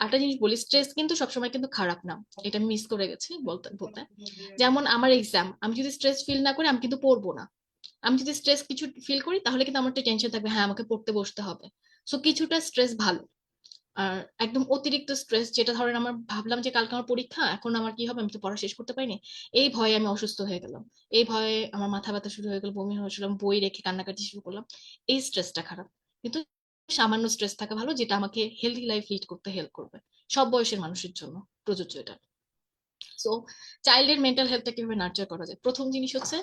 একটা জিনিস বলি, স্ট্রেস কিন্তু সবসময় কিন্তু খারাপ না। এটা মিস করে গেছি বলতে বলতে। যেমন আমার এক্সাম, আমি যদি স্ট্রেস ফিল না করি আমি কিন্তু পড়বো না। আমি যদি স্ট্রেস কিছু ফিল করি তাহলে কিন্তু আমার একটা টেনশন থাকবে, হ্যাঁ আমাকে পড়তে বসতে হবে। সো কিছুটা স্ট্রেস ভালো। আর একদম অতিরিক্ত স্ট্রেস, যেটা ধরেন আমার ভাবলাম যে কালকে আমার পরীক্ষা, এখন আমার কি হবে, আমি তো পড়া শেষ করতে পারিনি, এই ভয়ে আমি অসুস্থ হয়ে গেলাম, এই ভয়ে আমার মাথা ব্যথা শুরু হয়ে গেল, বমি হয়েছিল, আমি বই রেখে কান্নাকাটি শুরু করলাম, এই স্ট্রেসটা খারাপ। কিন্তু সামান্য স্ট্রেস থাকা ভালো, যেটা আমাকে হেলদি লাইফ লিড করতে হেল্প করবে। সব বয়সের মানুষের জন্য প্রযোজ্য এটা। সো চাইল্ডের মেন্টাল হেলথটা কিভাবে নার্চার করা যায়, প্রথম জিনিস হচ্ছে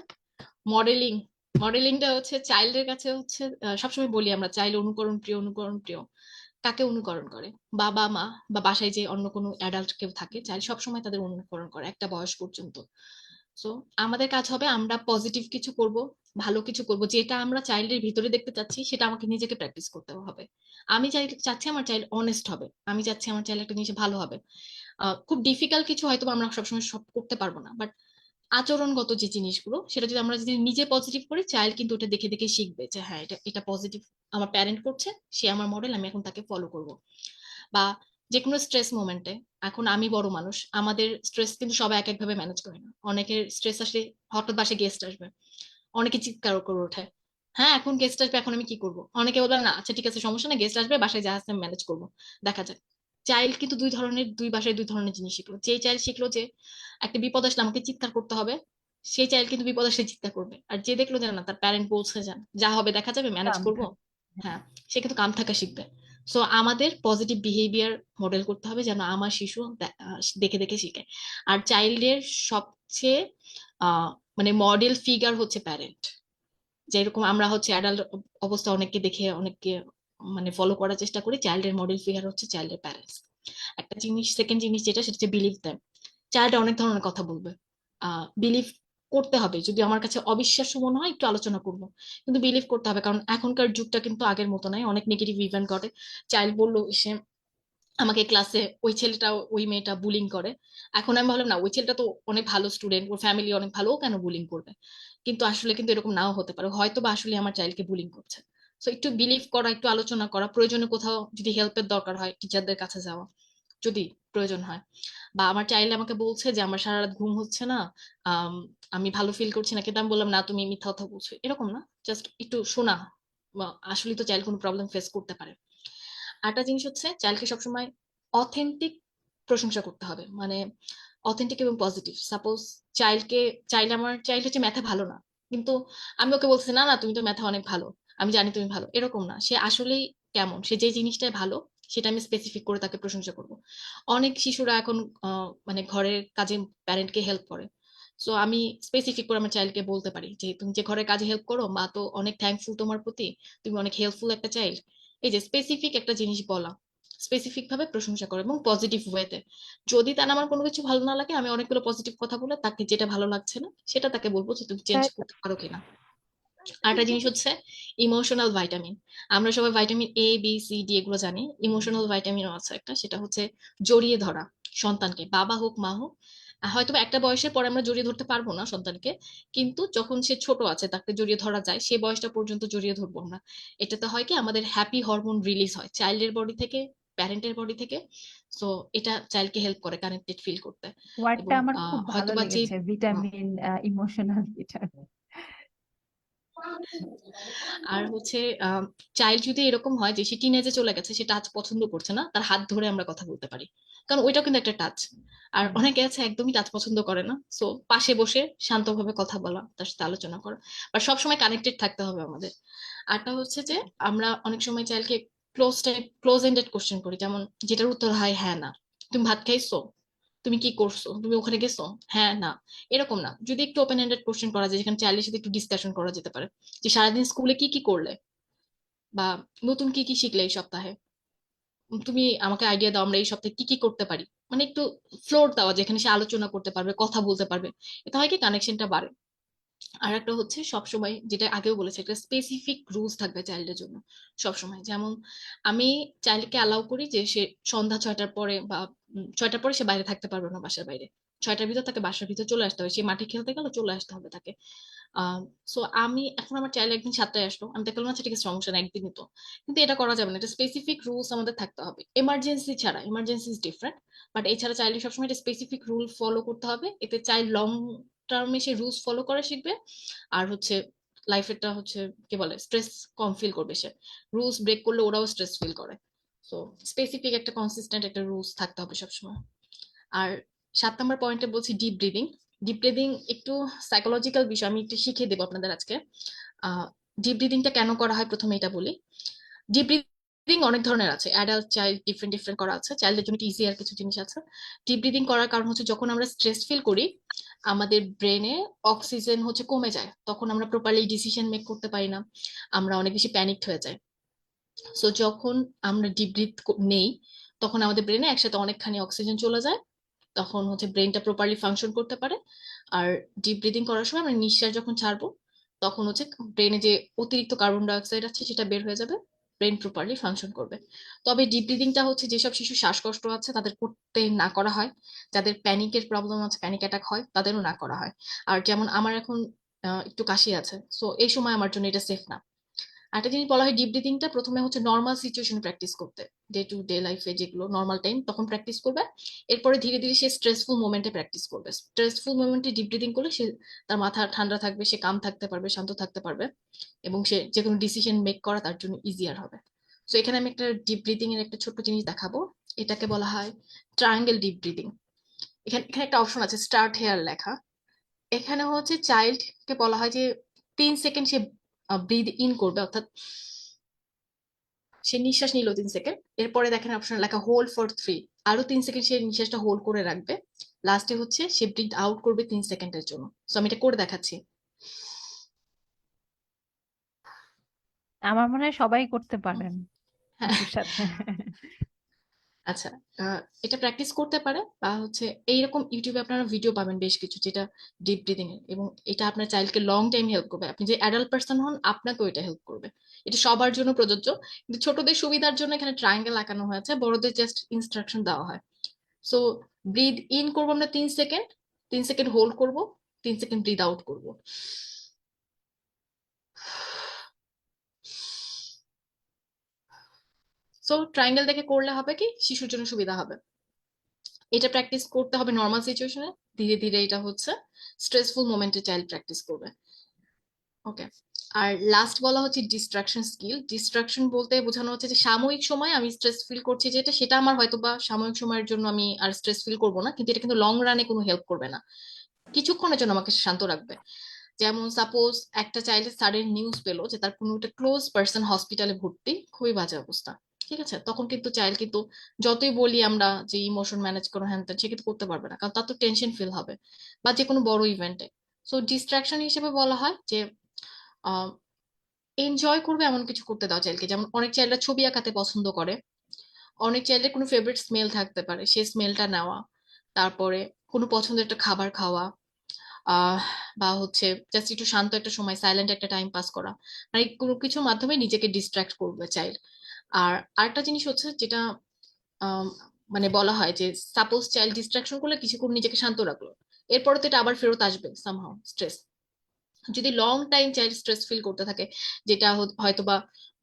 মডেলিং। মডেলিংটা হচ্ছে চাইল্ডের কাছে হচ্ছে, সবসময় বলি আমরা চাইল্ড অনুকরণ প্রিয়, অনুকরণ প্রিয়। কাকে অনুকরণ করে? বাবা মা বা বাসায় যে অন্য কোনো অ্যাডাল্ট কেউ থাকে, চাইল্ড সবসময় তাদের অনুকরণ করে একটা বয়স পর্যন্ত। সো আমাদের কাজ হবে আমরা পজিটিভ কিছু করব, ভালো কিছু করব, যেটা আমরা চাইল্ডের ভিতরে দেখতে চাচ্ছি সেটা আমাকে নিজেকে প্র্যাকটিস করতে হবে। আমি চাচ্ছি আমার চাইল্ড অনেস্ট হবে, আমি চাচ্ছি আমার চাইল্ড একটা জিনিস ভালো হবে। খুব ডিফিকাল্ট কিছু হয়তো আমরা সবসময় সব করতে পারবো না, বাট আচরণগত যে জিনিসগুলো, সেটা যদি আমরা যদি নিজে পজিটিভ করি, চাইল্ড কিন্তু ওটা দেখে দেখে শিখবে যে হ্যাঁ এটা এটা পজিটিভ, আমার প্যারেন্ট করছে, সে আমার মডেল, আমি এখন তাকে ফলো করব। বা যে কোনো স্ট্রেস মোমেন্টে, এখন আমি বড় মানুষ, আমাদের স্ট্রেস কিন্তু সবাই এক একভাবে ম্যানেজ করে না। অনেকের স্ট্রেস আসলে হঠাৎ বাসে গেস্ট আসবে, অনেকে চিৎকার করে ওঠে, হ্যাঁ এখন গেস্ট আসবে, এখন আমি কি করব। অনেকে বলবে না আচ্ছা ঠিক আছে সমস্যা নেই, গেস্ট আসবে, বাসায় যা আছে আমি ম্যানেজ করবো, দেখা যাক। চাইল্ড কিন্তু দুই ধরনের, দুই বাসায় দুই ধরনের জিনিস শিখলো। যে চাইল্ড শিখলো যে একটা বিপদ আসলে আমাকে চিৎকার করতে হবে, সেই চাইল্ড কিন্তু বিপদ আসলে চিৎকার করবে। আর যে দেখলো যে না, তার প্যারেন্ট বলছে যান যা হবে দেখা যাবে, ম্যানেজ কাম করবো, থাকে। হ্যাঁ, সে কিন্তু কাম থাকা শিখবে। সো আমাদের পজিটিভ বিহেভিয়ার মডেল করতে হবে, যেন আমার শিশু দেখে দেখে শিখে। আর চাইল্ডের সবচেয়ে মানে মডেল ফিগার হচ্ছে প্যারেন্ট। যেরকম আমরা হচ্ছে অ্যাডাল্ট অবস্থা অনেককে দেখে অনেককে মানে ফলো করার চেষ্টা করি, চাইল্ডের মডেল ফিগার হচ্ছে চাইল্ডের প্যারেন্টস। একটা জিনিস, সেকেন্ড জিনিস যেটা, সেটা হচ্ছে বিলিভ দেম। চাইল্ড অনেক ধরনের কথা বলবে, বিলিভ করতে হবে। যদি আমার কাছে অবিশ্বাস্য মনে হয় একটু আলোচনা করব, কিন্তু বিলিভ করতে হবে, কারণ এখনকার যুগটা কিন্তু আগের মতো নয়, অনেক নেগেটিভ ইভেন্ট ঘটে। চাইল্ড বললো সে আমাকে ক্লাসে ওই ছেলেটা ওই মেয়েটা বুলিং করে, এখন আমি ভাবলাম না, ওই ছেলেটা তো অনেক ভালো স্টুডেন্ট, ওর ফ্যামিলি অনেক ভালো, ও কেন বুলিং করবে। কিন্তু আসলে কিন্তু এরকম নাও হতে পারে, হয়তো বা আসলে আমার চাইল্ডকে বুলিং করছে। সো একটু বিলিভ করা, একটু আলোচনা করা, প্রয়োজনে কোথাও যদি হেল্পের দরকার হয় টিচারদের কাছে যাওয়া, যদি প্রয়োজন হয়। বা আমার চাইল্ড আমাকে বলছে যে আমার সারা রাত ঘুম হচ্ছে না, আম, আমি ভালো ফিল করছি না, কিন্তু আমি বললাম না তুমি মিথ্যা কথা বলছো, এরকম না, জাস্ট একটু শোনা। আসলে তো চাইল্ড কোনো প্রবলেম ফেস করতে পারে। আরেকটা জিনিস হচ্ছে চাইল্ডকে সবসময় অথেন্টিক প্রশংসা করতে হবে, মানে অথেন্টিক এবং পজিটিভ। সাপোজ চাইল্ডকে, আমার চাইল্ড হচ্ছে ম্যাথে ভালো না, কিন্তু আমি ওকে বলছি না না তুমি তো ম্যাথে অনেক ভালো, আমি জানি তুমি ভালো, এরকম না। সে আসলেই কেমন, সে যে জিনিসটাই ভালো সেটা আমি স্পেসিফিক করে তাকে প্রশংসা করব। অনেক শিশুরা এখন মানে ঘরের কাজে প্যারেন্টকে হেল্প করে। সো আমি স্পেসিফিক করে আমার চাইল্ডকে বলতে পারি যে তুমি যে ঘরের কাজে হেল্প করো, মা তো অনেক থ্যাঙ্কফুল তোমার প্রতি, তুমি অনেক হেল্পফুল একটা চাইল্ড। এই যে স্পেসিফিক একটা জিনিস বলা, স্পেসিফিক ভাবে প্রশংসা করে এবং পজিটিভ ওয়েতে। যদি তার আমার কোনো কিছু ভালো না লাগে, আমি অনেকগুলো পজিটিভ কথা বলে তাকে যেটা ভালো লাগছে না সেটা তাকে বলবো যে তুমি চেঞ্জ তাই তো। করতে পারো কিনা। আরেকটা জিনিস হচ্ছে ইমোশনাল ভাইটামিন। আমরা সবাই vitamin A B C D এগুলো জানি, ইমোশনাল ভাইটামিনও আছে একটা, সেটা হচ্ছে জড়িয়ে ধরা সন্তানকে, বাবা হোক মা হোক। হয়তো বা একটা বয়সের পরে আমরা জড়িয়ে ধরতে পারবো না সন্তানকে, কিন্তু যখন সে ছোট আছে তাকে জড়িয়ে ধরা যায়, সেই বয়সটা পর্যন্ত জড়িয়ে ধরবো আমরা। এটাতে হয় কি, আমাদের হ্যাপি হরমোন রিলিজ হয় চাইল্ডের বডি থেকে, প্যারেন্টের বডি থেকে। সো এটা চাইল্ডকে হেল্প করে কানেক্টেড ফিল করতে। ওয়ার্ডটা এবং আমার খুব ভালো হয়তোবা যে লেগেছে, ভিটামিন, ইমোশনাল ভিটামিন। আর হচ্ছে চাইল্ড যদি এরকম হয় যে সে টিনেজে চলে গেছে, সে টাচ পছন্দ করছে না, তার হাত ধরে আমরা কথা বলতে পারি, কারণ ওইটাও কিন্তু একটা টাচ। আর হুম। অনেকে আছে একদমই টাচ পছন্দ করে না, সো পাশে বসে শান্তভাবে কথা বলা, তার সাথে আলোচনা করা, বা সবসময় কানেক্টেড থাকতে হবে আমাদের। আরটা হচ্ছে যে আমরা অনেক সময় চাইল্ডকে ক্লোজ এন্ডেড কোশ্চেন করি, যেমন যেটার উত্তর হয় হ্যাঁ না। তুমি ভাত খাইছো? তুমি কি করছো? তুমি ওখানে গেছো? হ্যাঁ না। এরকম না, যদি একটু ওপেন এন্ডেড কোশ্চেন করা যায়, যেখানে চাইল্ডের সাথে একটু ডিসকাশন করা যেতে পারে, যে সারাদিন স্কুলে কি কি করলে, বা নতুন কি কি শিখলে এই সপ্তাহে, তুমি আমাকে আইডিয়া দাও আমরা এই সপ্তাহে কি কি করতে পারি। মানে একটু ফ্লোর দেওয়া, যেখানে সে আলোচনা করতে পারবে, কথা বলতে পারবে। এটা হয় কি, কানেকশনটা বাড়ে। আর একটা হচ্ছে, সবসময় যেটা আগেও বলেছে, একটা স্পেসিফিক রুলস থাকবে চাইল্ডের জন্য সবসময়। যেমন আমি চাইল্ডকে অ্যালাউ করি যে সে সন্ধ্যা 6টার পরে বা 6টার পরে সে বাইরে থাকতে পারবে না, বাসার বাইরে। 6টার ভিতর তাকে বাসার ভিতর চলে আসতে হবে, সে মাঠে খেলতে গেল চলে আসতে হবে তাকে। সো আমি এখন, আমার চাইল্ড একদিন 7টায় আসলো, আমি দেখলাম আচ্ছা ঠিক আছে, সমস্যা না, একদিনই তো। কিন্তু এটা করা যাবে না, এটা স্পেসিফিক রুলস আমাদের থাকতে হবে। এমার্জেন্সি ছাড়া, এমার্জেন্সি ইজ ডিফারেন্ট, বাট এছাড়া চাইল্ড সবসময় একটা স্পেসিফিক রুল ফলো করতে হবে, এতে চাইল্ড লং টার্মে সে রুলস ফলো করা শিখবে। আর হচ্ছে লাইফেরটা হচ্ছে কি বলে, স্ট্রেস কম ফিল করবে সে। রুলস ব্রেক করলে ওরাও স্ট্রেস ফিল করে। সো স্পেসিফিক একটা কনসিস্টেন্ট একটা রুলস থাকতে হবে সবসময়। আর 7 নম্বর পয়েন্টে বলছি ডিপ ব্রিদিং। ডিপ ব্রিদিং একটু সাইকোলজিক্যাল বিষয়, আমি একটু শিখিয়ে দেবো আপনাদের আজকে। ডিপ ব্রিদিংটা কেন করা হয় প্রথমে এটা বলি। ডিপ ব্রিদিং অনেক ধরনের আছে, অ্যাডাল্ট চাইল্ড ডিফারেন্ট ডিফারেন্ট করা আছে, চাইল্ডের জন্য ইজিয়ার কিছু জিনিস আছে। ডিপ ব্রিদিং করার কারণ হচ্ছে, যখন আমরা স্ট্রেস ফিল করি, আমাদের ব্রেনে অক্সিজেন হচ্ছে কমে যায়, তখন আমরা প্রপারলি ডিসিশন মেক করতে পারি না, আমরা অনেক বেশি প্যানিকড হয়ে যাই। সো যখন আমরা ডিপ ব্রিথ নেই, তখন আমাদের ব্রেনে একসাথে অনেকখানি অক্সিজেন চলে যায়, তখন হচ্ছে ব্রেনটা প্রপারলি ফাংশন করতে পারে। আর ডিপ ব্রিদিং করার সময় আমরা নিঃশ্বাস যখন ছাড়বো, তখন হচ্ছে ব্রেনে যে অতিরিক্ত কার্বন ডাই অক্সাইড আছে সেটা বের হয়ে যাবে, ব্রেন প্রপারলি ফাংশন করবে। তবে ডিপ ব্রিদিংটা হচ্ছে যেসব শিশু শ্বাসকষ্ট আছে তাদের করতে না করা হয়, যাদের প্যানিকের প্রবলেম আছে, প্যানিক অ্যাটাক হয়, তাদেরও না করা হয়। আর যেমন আমার এখন একটু কাশি আছে, সো এই সময় আমার জন্য এটা সেফ না। একটা জিনিস বলা হয়, ডিপ ব্রিথিংটা প্রথমে হচ্ছে নর্মাল সিচুয়েশনে প্র্যাকটিস করতে, ডে টু ডে লাইফে যেগুলো নর্মাল টাইম তখন প্র্যাকটিস করবে। এরপরে ধীরে ধীরে সে স্ট্রেসফুল মোমেন্টে প্র্যাকটিস করবে, স্ট্রেসফুল মোমেন্টে ডিপ ব্রিথিং করলে সে, তার মাথা ঠান্ডা থাকবে, সে কাম থাকতে পারবে, শান্ত থাকতে পারবে, এবং সে যে কোনো ডিসিশন মেক করা তার জন্য ইজিয়ার হবে। তো এখানে আমি একটা ডিপ ব্রিথিং এর একটা ছোট্ট জিনিস দেখাবো, এটাকে বলা হয় ট্রায়াঙ্গেল ডিপ ব্রিথিং। এখানে এখানে একটা অপশন আছে স্টার্ট হেয়ার লেখা। এখানে হচ্ছে চাইল্ডকে বলা হয় যে 3 সেকেন্ড সে ব্রিদ ইন করবে, অর্থাৎ সে নিঃশ্বাস নিল 3 সেকেন্ড, এরপরে দেখেন অপশন লেখা হোল্ড ফর 3, আরো 3 সেকেন্ড সে নিঃশ্বাসটা হোল্ড করে রাখবে, লাস্টে হচ্ছে সে ব্রিথ আউট করবে 3 সেকেন্ডের জন্য। সো আমি এটা করে দেখাচ্ছি। আমার মনে হয় সবাই করতে পারেন হ্যাঁ, শিশুর সাথে। আচ্ছা। এটা প্র্যাকটিস করতে পারে, বা হচ্ছে এইরকম ইউটিউবে আপনারা ভিডিও পাবেন বেশ কিছু, যেটা ডিপ ব্রিদিং এর, এবং এটা আপনার চাইল্ডকে লং টাইম হেল্প করবে। আপনি যে অ্যাডাল্ট পার্সন হন, আপনাকেও এটা হেল্প করবে। এটা সবার জন্য প্রযোজ্য, কিন্তু ছোটদের সুবিধার জন্য এখানে ট্রায়াঙ্গেল আঁকানো হয়েছে, বড়দের জাস্ট ইনস্ট্রাকশন দেওয়া হয়। সো ব্রিদ ইন করবো আমরা 3 সেকেন্ড, 3 সেকেন্ড হোল্ড করব, 3 সেকেন্ড ব্রিদ আউট করব। সো ট্রায়াঙ্গেল দেখে করলে হবে কি, শিশুর জন্য সুবিধা হবে। এটা প্র্যাকটিস করতে হবে নর্মাল সিচুয়েশনে, ধীরে ধীরে এটা হচ্ছে স্ট্রেসফুল মোমেন্টে চাইল্ড প্র্যাকটিস করবে। ওকে। আর লাস্ট বলা হচ্ছে ডিস্ট্রাকশন স্কিল। ডিস্ট্রাকশন বলতে বোঝানো হচ্ছে যে সাময়িক সময় আমি স্ট্রেস ফিল করছি, যেটা সেটা আমার হয়তো বা সাময়িক সময়ের জন্য আমি আর স্ট্রেস ফিল করবো না, কিন্তু এটা কিন্তু লং রানে কোনো হেল্প করবে না, কিছুক্ষণের জন্য আমাকে শান্ত রাখবে। যেমন সাপোজ একটা চাইল্ডের সাডেন নিউজ পেলো যে তার কোনো একটা ক্লোজ পার্সন হসপিটালে ভর্তি, খুবই বাজে অবস্থা, ঠিক আছে, তখন কিন্তু চাইল্ড কিন্তু, যতই বলি আমরা যে ইমোশন ম্যানেজ করো হ্যান ত্যান, সে কিন্তু করতে পারবে না, কারণ তার তো টেনশন ফিল হবে, বা যে কোনো বড় ইভেন্টে। সো ডিস্ট্রাকশন হিসেবে বলা হয় যে এনজয় করবে এমন কিছু করতে দাও চাইল্ডকে। যেমন অনেক চাইল্ডরা ছবি আঁকাতে পছন্দ করে, অনেক চাইল্ডের কোনো ফেভারিট স্মেল থাকতে পারে, সেই স্মেলটা নেওয়া, তারপরে কোনো পছন্দের একটা খাবার খাওয়া, আহ বা হচ্ছে জাস্ট একটু শান্ত একটা সময়, সাইলেন্ট একটা টাইম পাস করা, মানে কোনো কিছুর মাধ্যমে নিজেকে ডিস্ট্রাক্ট করবে চাইল্ড। আর আরেকটা জিনিস হচ্ছে যেটা মানে বলা হয় যে সাপোজ চাইল্ড ডিস্ট্রাকশন করলে কিছুক্ষণ নিজেকে শান্ত রাখলো, এরপরে তো এটা আবার ফেরত আসবে সামহাও স্ট্রেস। যদি long time child stress feel করতে থাকে, যেটা হয়তো বা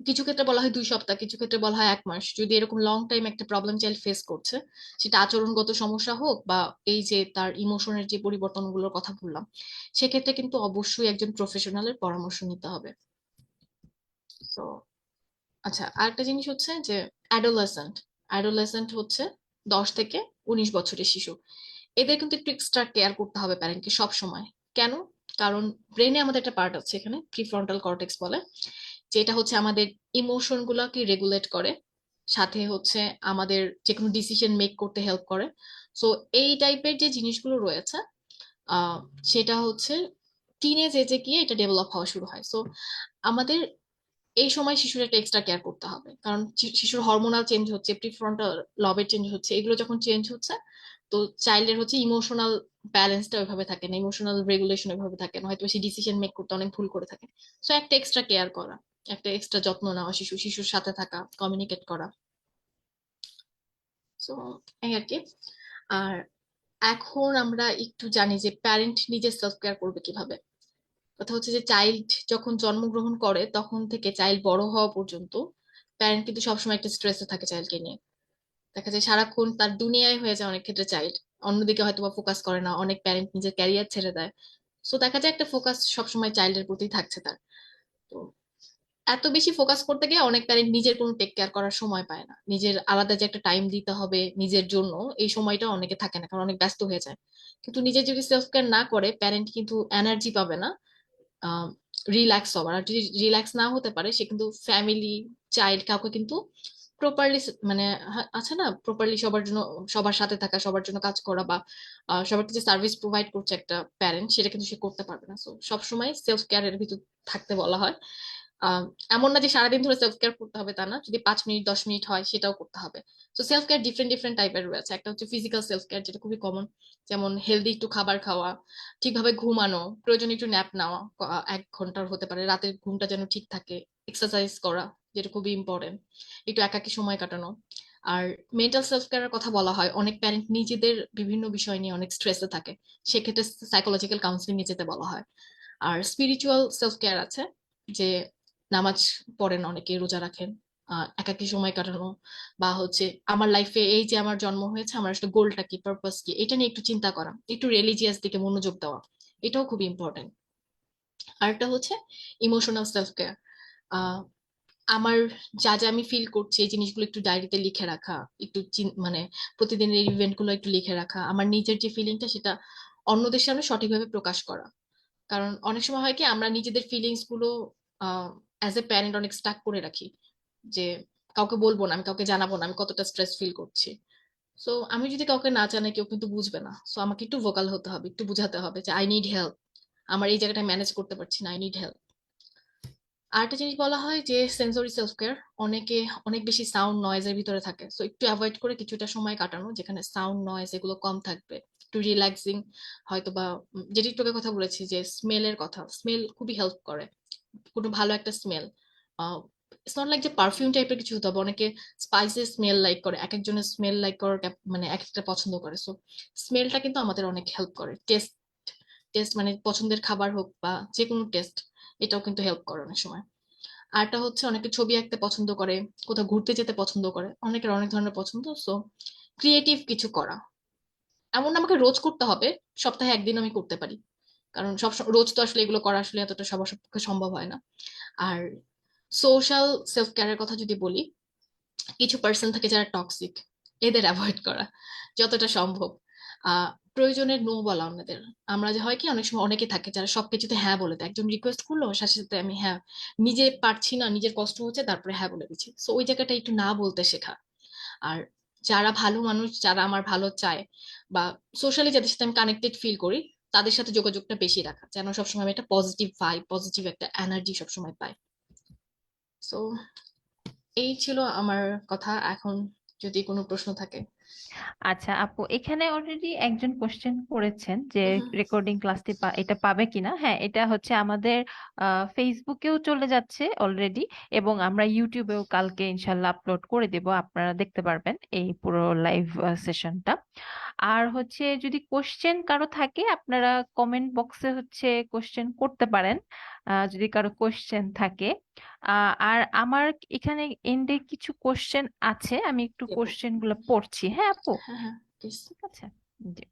কিছু ক্ষেত্রে বলা হয় 2 সপ্তাহ, কিছু ক্ষেত্রে বলা হয় 1 মাস, যদি এরকম লং টাইম একটা প্রবলেম চাইল্ড ফেস করছে, সেটা আচরণগত সমস্যা হোক বা এই যে তার ইমোশনের যে পরিবর্তনগুলোর কথা বললাম, সেক্ষেত্রে কিন্তু অবশ্যই একজন প্রফেশনালের পরামর্শ নিতে হবে। তো আচ্ছা, আরেকটা জিনিস হচ্ছে যে অ্যাডোলেসেন্ট, অ্যাডোলেসেন্ট হচ্ছে 10 থেকে 19 বছরের শিশু। এদের কিন্তু একটু এক্সট্রা কেয়ার করতে হবে প্যারেন্টকে সব সময়। কেন? কারণ ব্রেনে আমাদের একটা পার্ট আছে এখানে, প্রিফ্রন্টাল কর্টেক্স বলে, যেটা হচ্ছে আমাদের ইমোশন গুলাকে রেগুলেট করে, সাথে হচ্ছে আমাদের যে কোনো ডিসিশন মেক করতে হেল্প করে। সো এই টাইপের যে জিনিসগুলো রয়েছে, আহ সেটা হচ্ছে টিনেজ এজে গিয়ে এটা ডেভেলপ হওয়া শুরু হয়। সো আমাদের এই সময় শিশুর একটা এক্সট্রা কেয়ার করতে হবে, কারণ শিশুর হরমোনাল চেঞ্জ হচ্ছে, প্রিফ্রন্টাল লবের চেঞ্জ হচ্ছে, এগুলো যখন চেঞ্জ হচ্ছে, তো চাইল্ডের হচ্ছে ইমোশনাল ব্যালেন্সটা ওইভাবে থাকে না, ইমোশনাল রেগুলেশন ওইভাবে থাকে না, হয়তো সে ডিসিশন মেক করতে অনেক ভুল করে থাকে। সো একটা এক্সট্রা কেয়ার করা, একটা এক্সট্রা যত্ন নেওয়া, শিশুর সাথে থাকা, কমিউনিকেট করা। সো এই আর কি। আর এখন আমরা একটু জানি যে প্যারেন্ট নিজে সেলফ কেয়ার করবে কিভাবে। কথা হচ্ছে যে চাইল্ড যখন জন্মগ্রহণ করে তখন থেকে চাইল্ড বড় হওয়া পর্যন্ত প্যারেন্ট কিন্তু সবসময় একটা স্ট্রেসে থাকে চাইল্ডকে নিয়ে। দেখা যায় সারাক্ষণ তার দুনিয়ায় হয়ে যায় অনেক ক্ষেত্রে চাইল্ড, অন্যদিকে হয়তো বা ফোকাস করে না, অনেক প্যারেন্ট নিজের ক্যারিয়ার ছেড়ে দেয়। সো দেখা যায় একটা ফোকাস সবসময় চাইল্ডের প্রতি থাকছে তার। তো এত বেশি ফোকাস করতে গিয়ে অনেক প্যারেন্ট নিজের কোনো টেক কেয়ার করার সময় পায় না, নিজের আলাদা যে একটা টাইম দিতে হবে নিজের জন্য, এই সময়টা অনেকে থাকে না, কারণ অনেক ব্যস্ত হয়ে যায়। কিন্তু নিজে যদি সেলফ কেয়ার না করে প্যারেন্ট কিন্তু এনার্জি পাবে না রিল্যাক্স হবার। আর যদি রিল্যাক্স না হতে পারে, সে কিন্তু ফ্যামিলি, চাইল্ড, কাউকে কিন্তু প্রপারলি, মানে আছে না, প্রপারলি সবার জন্য, সবার সাথে থাকা, সবার জন্য কাজ করা, বা সবার যে সার্ভিস প্রোভাইড করছে একটা প্যারেন্ট, সেটা কিন্তু সে করতে পারবে না। সো সবসময় সেলফ কেয়ারের ভিতর থাকতে বলা হয়। আহ, এমন না যে সারাদিন ধরে সেলফ কেয়ার করতে হবে তা না, যদি 5 মিনিট 10 মিনিট হয় সেটাও করতে হবে। তো সেলফ কেয়ার ডিফারেন্ট ডিফারেন্ট টাইপের রয়েছে। একটা হচ্ছে ফিজিক্যাল সেলফ কেয়ার, যেটা খুবই কমন, যেমন হেলদি একটু খাবার খাওয়া, ঠিকভাবে ঘুমানো, প্রয়োজনে একটু ন্যাপ নেওয়া, 1 ঘন্টার হতে পারে, রাতের ঘুমটা যেন ঠিক থাকে, এক্সারসাইজ করা, যেটা খুবই ইম্পর্টেন্ট, একটু একাকী সময় কাটানো। আর মেন্টাল সেলফ কেয়ারের কথা বলা হয়, অনেক প্যারেন্ট নিজেদের বিভিন্ন বিষয় নিয়ে অনেক স্ট্রেসে থাকে, সেক্ষেত্রে সাইকোলজিক্যাল কাউন্সিলিং এ যেতে বলা হয়। আর স্পিরিচুয়াল সেলফ কেয়ার আছে, যে নামাজ পড়েন অনেকে, রোজা রাখেন, একাকী সময় কাটানো, বা হচ্ছে আমার লাইফে এই যে আমার জন্ম হয়েছে, আমার আসলে গোলটা কি, পারপাস কি, এটা নিয়ে একটু চিন্তা করা, একটু রিলিজিয়াস দিকে মনোযোগ দেওয়া, এটাও খুব ইম্পর্টেন্ট। আরেকটা হচ্ছে ইমোশনাল সেলফ কেয়ার, আমার যা যা আমি ফিল করছি এই জিনিসগুলো একটু ডায়েরিতে লিখে রাখা, একটু মানে প্রতিদিনের ইভেন্ট গুলো একটু লিখে রাখা, আমার নিজের যে ফিলিংটা সেটা অন্যদের সামনে সঠিকভাবে প্রকাশ করা। কারণ অনেক সময় হয় কি, আমরা নিজেদের ফিলিংস গুলো অ্যাজ এ প্যারেন্ট অনেক স্টাক করে রাখি, যে কাউকে বলবো না, আমি কাউকে জানাবো না আমি কতটা স্ট্রেস ফিল করছি। সো আমি যদি কাউকে না জানাই, কেউ কিন্তু বুঝবে না। সো আমাকে একটু ভোকাল হতে হবে, একটু বুঝাতে হবে যে আই নিড হেল্প, আমার এই জায়গাটা ম্যানেজ করতে পারছি না, আই নিড হেল্প। আরেকটা জিনিস বলা হয় যে সেন্সরি সেলফ কেয়ার, অনেকে অনেক বেশি সাউন্ড নয়েজের ভিতরে থাকে, সো একটু অ্যাভয়েড করে কিছুটা সময় কাটানো যেখানে সাউন্ড নয়েজ এগুলো কম থাকবে, একটু রিল্যাক্সিং, হয়তো বা যেটি একটু আগে কথা বলেছি যে স্মেলের কথা, স্মেল খুবই হেল্প করে। কোনো ভালো একটা স্মেল, ইটস নট লাইক যে পারফিউম টাইপের কিছু হতে হবে, অনেকে স্পাইসি স্মেল লাইক করে, এক একজনের স্মেল লাইক করার মানে এক একটা পছন্দ করে। সো স্মেলটা কিন্তু আমাদের অনেক হেল্প করে, টেস্ট, টেস্ট মানে পছন্দের খাবার হোক বা যে কোনো টেস্ট, এটাও কিন্তু হেল্প করে অনেক সময়। আরটা হচ্ছে অনেকে ছবি আঁকতে পছন্দ করে, কোথাও ঘুরতে যেতে পছন্দ করে, অনেকের অনেক ধরনের পছন্দ। সো ক্রিয়েটিভ কিছু করা, এমন না আমাকে রোজ করতে হবে, সপ্তাহে একদিন আমি করতে পারি, কারণ রোজ তো আসলে এগুলো করা আসলে এতটা সবার পক্ষে সম্ভব হয় না। আর সোশ্যাল সেলফ কেয়ারের কথা যদি বলি, কিছু পার্সন থাকে যারা টক্সিক, এদের অ্যাভয়েড করা যতটা সম্ভব। আহ প্রয়োজনের নো বলা অন্যদের। আমরা যে হয় কি, অনেক সময় অনেকে থাকে যারা সবকিছুতে হ্যাঁ বলে দেয়, একজন রিকোয়েস্ট করলো সাথে সাথে আমি হ্যাঁ, নিজে পারছি না, নিজের কষ্ট হচ্ছে, তারপরে হ্যাঁ বলে দিচ্ছি। সো ওই জায়গাটা একটু না বলতে শেখা। আর যারা ভালো মানুষ, যারা আমার ভালো চায়, বা সোশ্যালি যাদের সাথে আমি কানেক্টেড ফিল করি, তাদের সাথে যোগাযোগটা বেশি রাখা, যেন সবসময় আমি একটা পজিটিভ ভাইব, পজিটিভ একটা এনার্জি সবসময় পাই। সো এই ছিল আমার কথা। এখন যদি কোনো প্রশ্ন থাকে আচ্ছা আপু, এখানে অলরেডি একজন কোশ্চেন করেছেন যে হুম, রেকর্ডিং ক্লাসটি এটা পাবে কিনা। হ্যাঁ, এটা হচ্ছে আমাদের ফেসবুকেও চলে যাচ্ছে অলরেডি, এবং আমরা ইউটিউবেও কালকে ইনশাল্লাহ আপলোড করে দেব, আপনারা দেখতে পারবেন এই পুরো লাইভ সেশনটা। আর হচ্ছে যদি কোশ্চেন কারো থাকে, আপনারা কমেন্ট বক্সে হচ্ছে কোশ্চেন করতে পারেন, যদি কারো কোশ্চেন থাকে। আর আমার এখানে এন্ডে কিছু কোশ্চেন আছে, আমি একটু দেবো। কোশ্চেন গুলো পড়ছি, হ্যাঁ আপু? হ্যাঁ, হ্যাঁ, প্লিজ। ঠিক আছে, জি,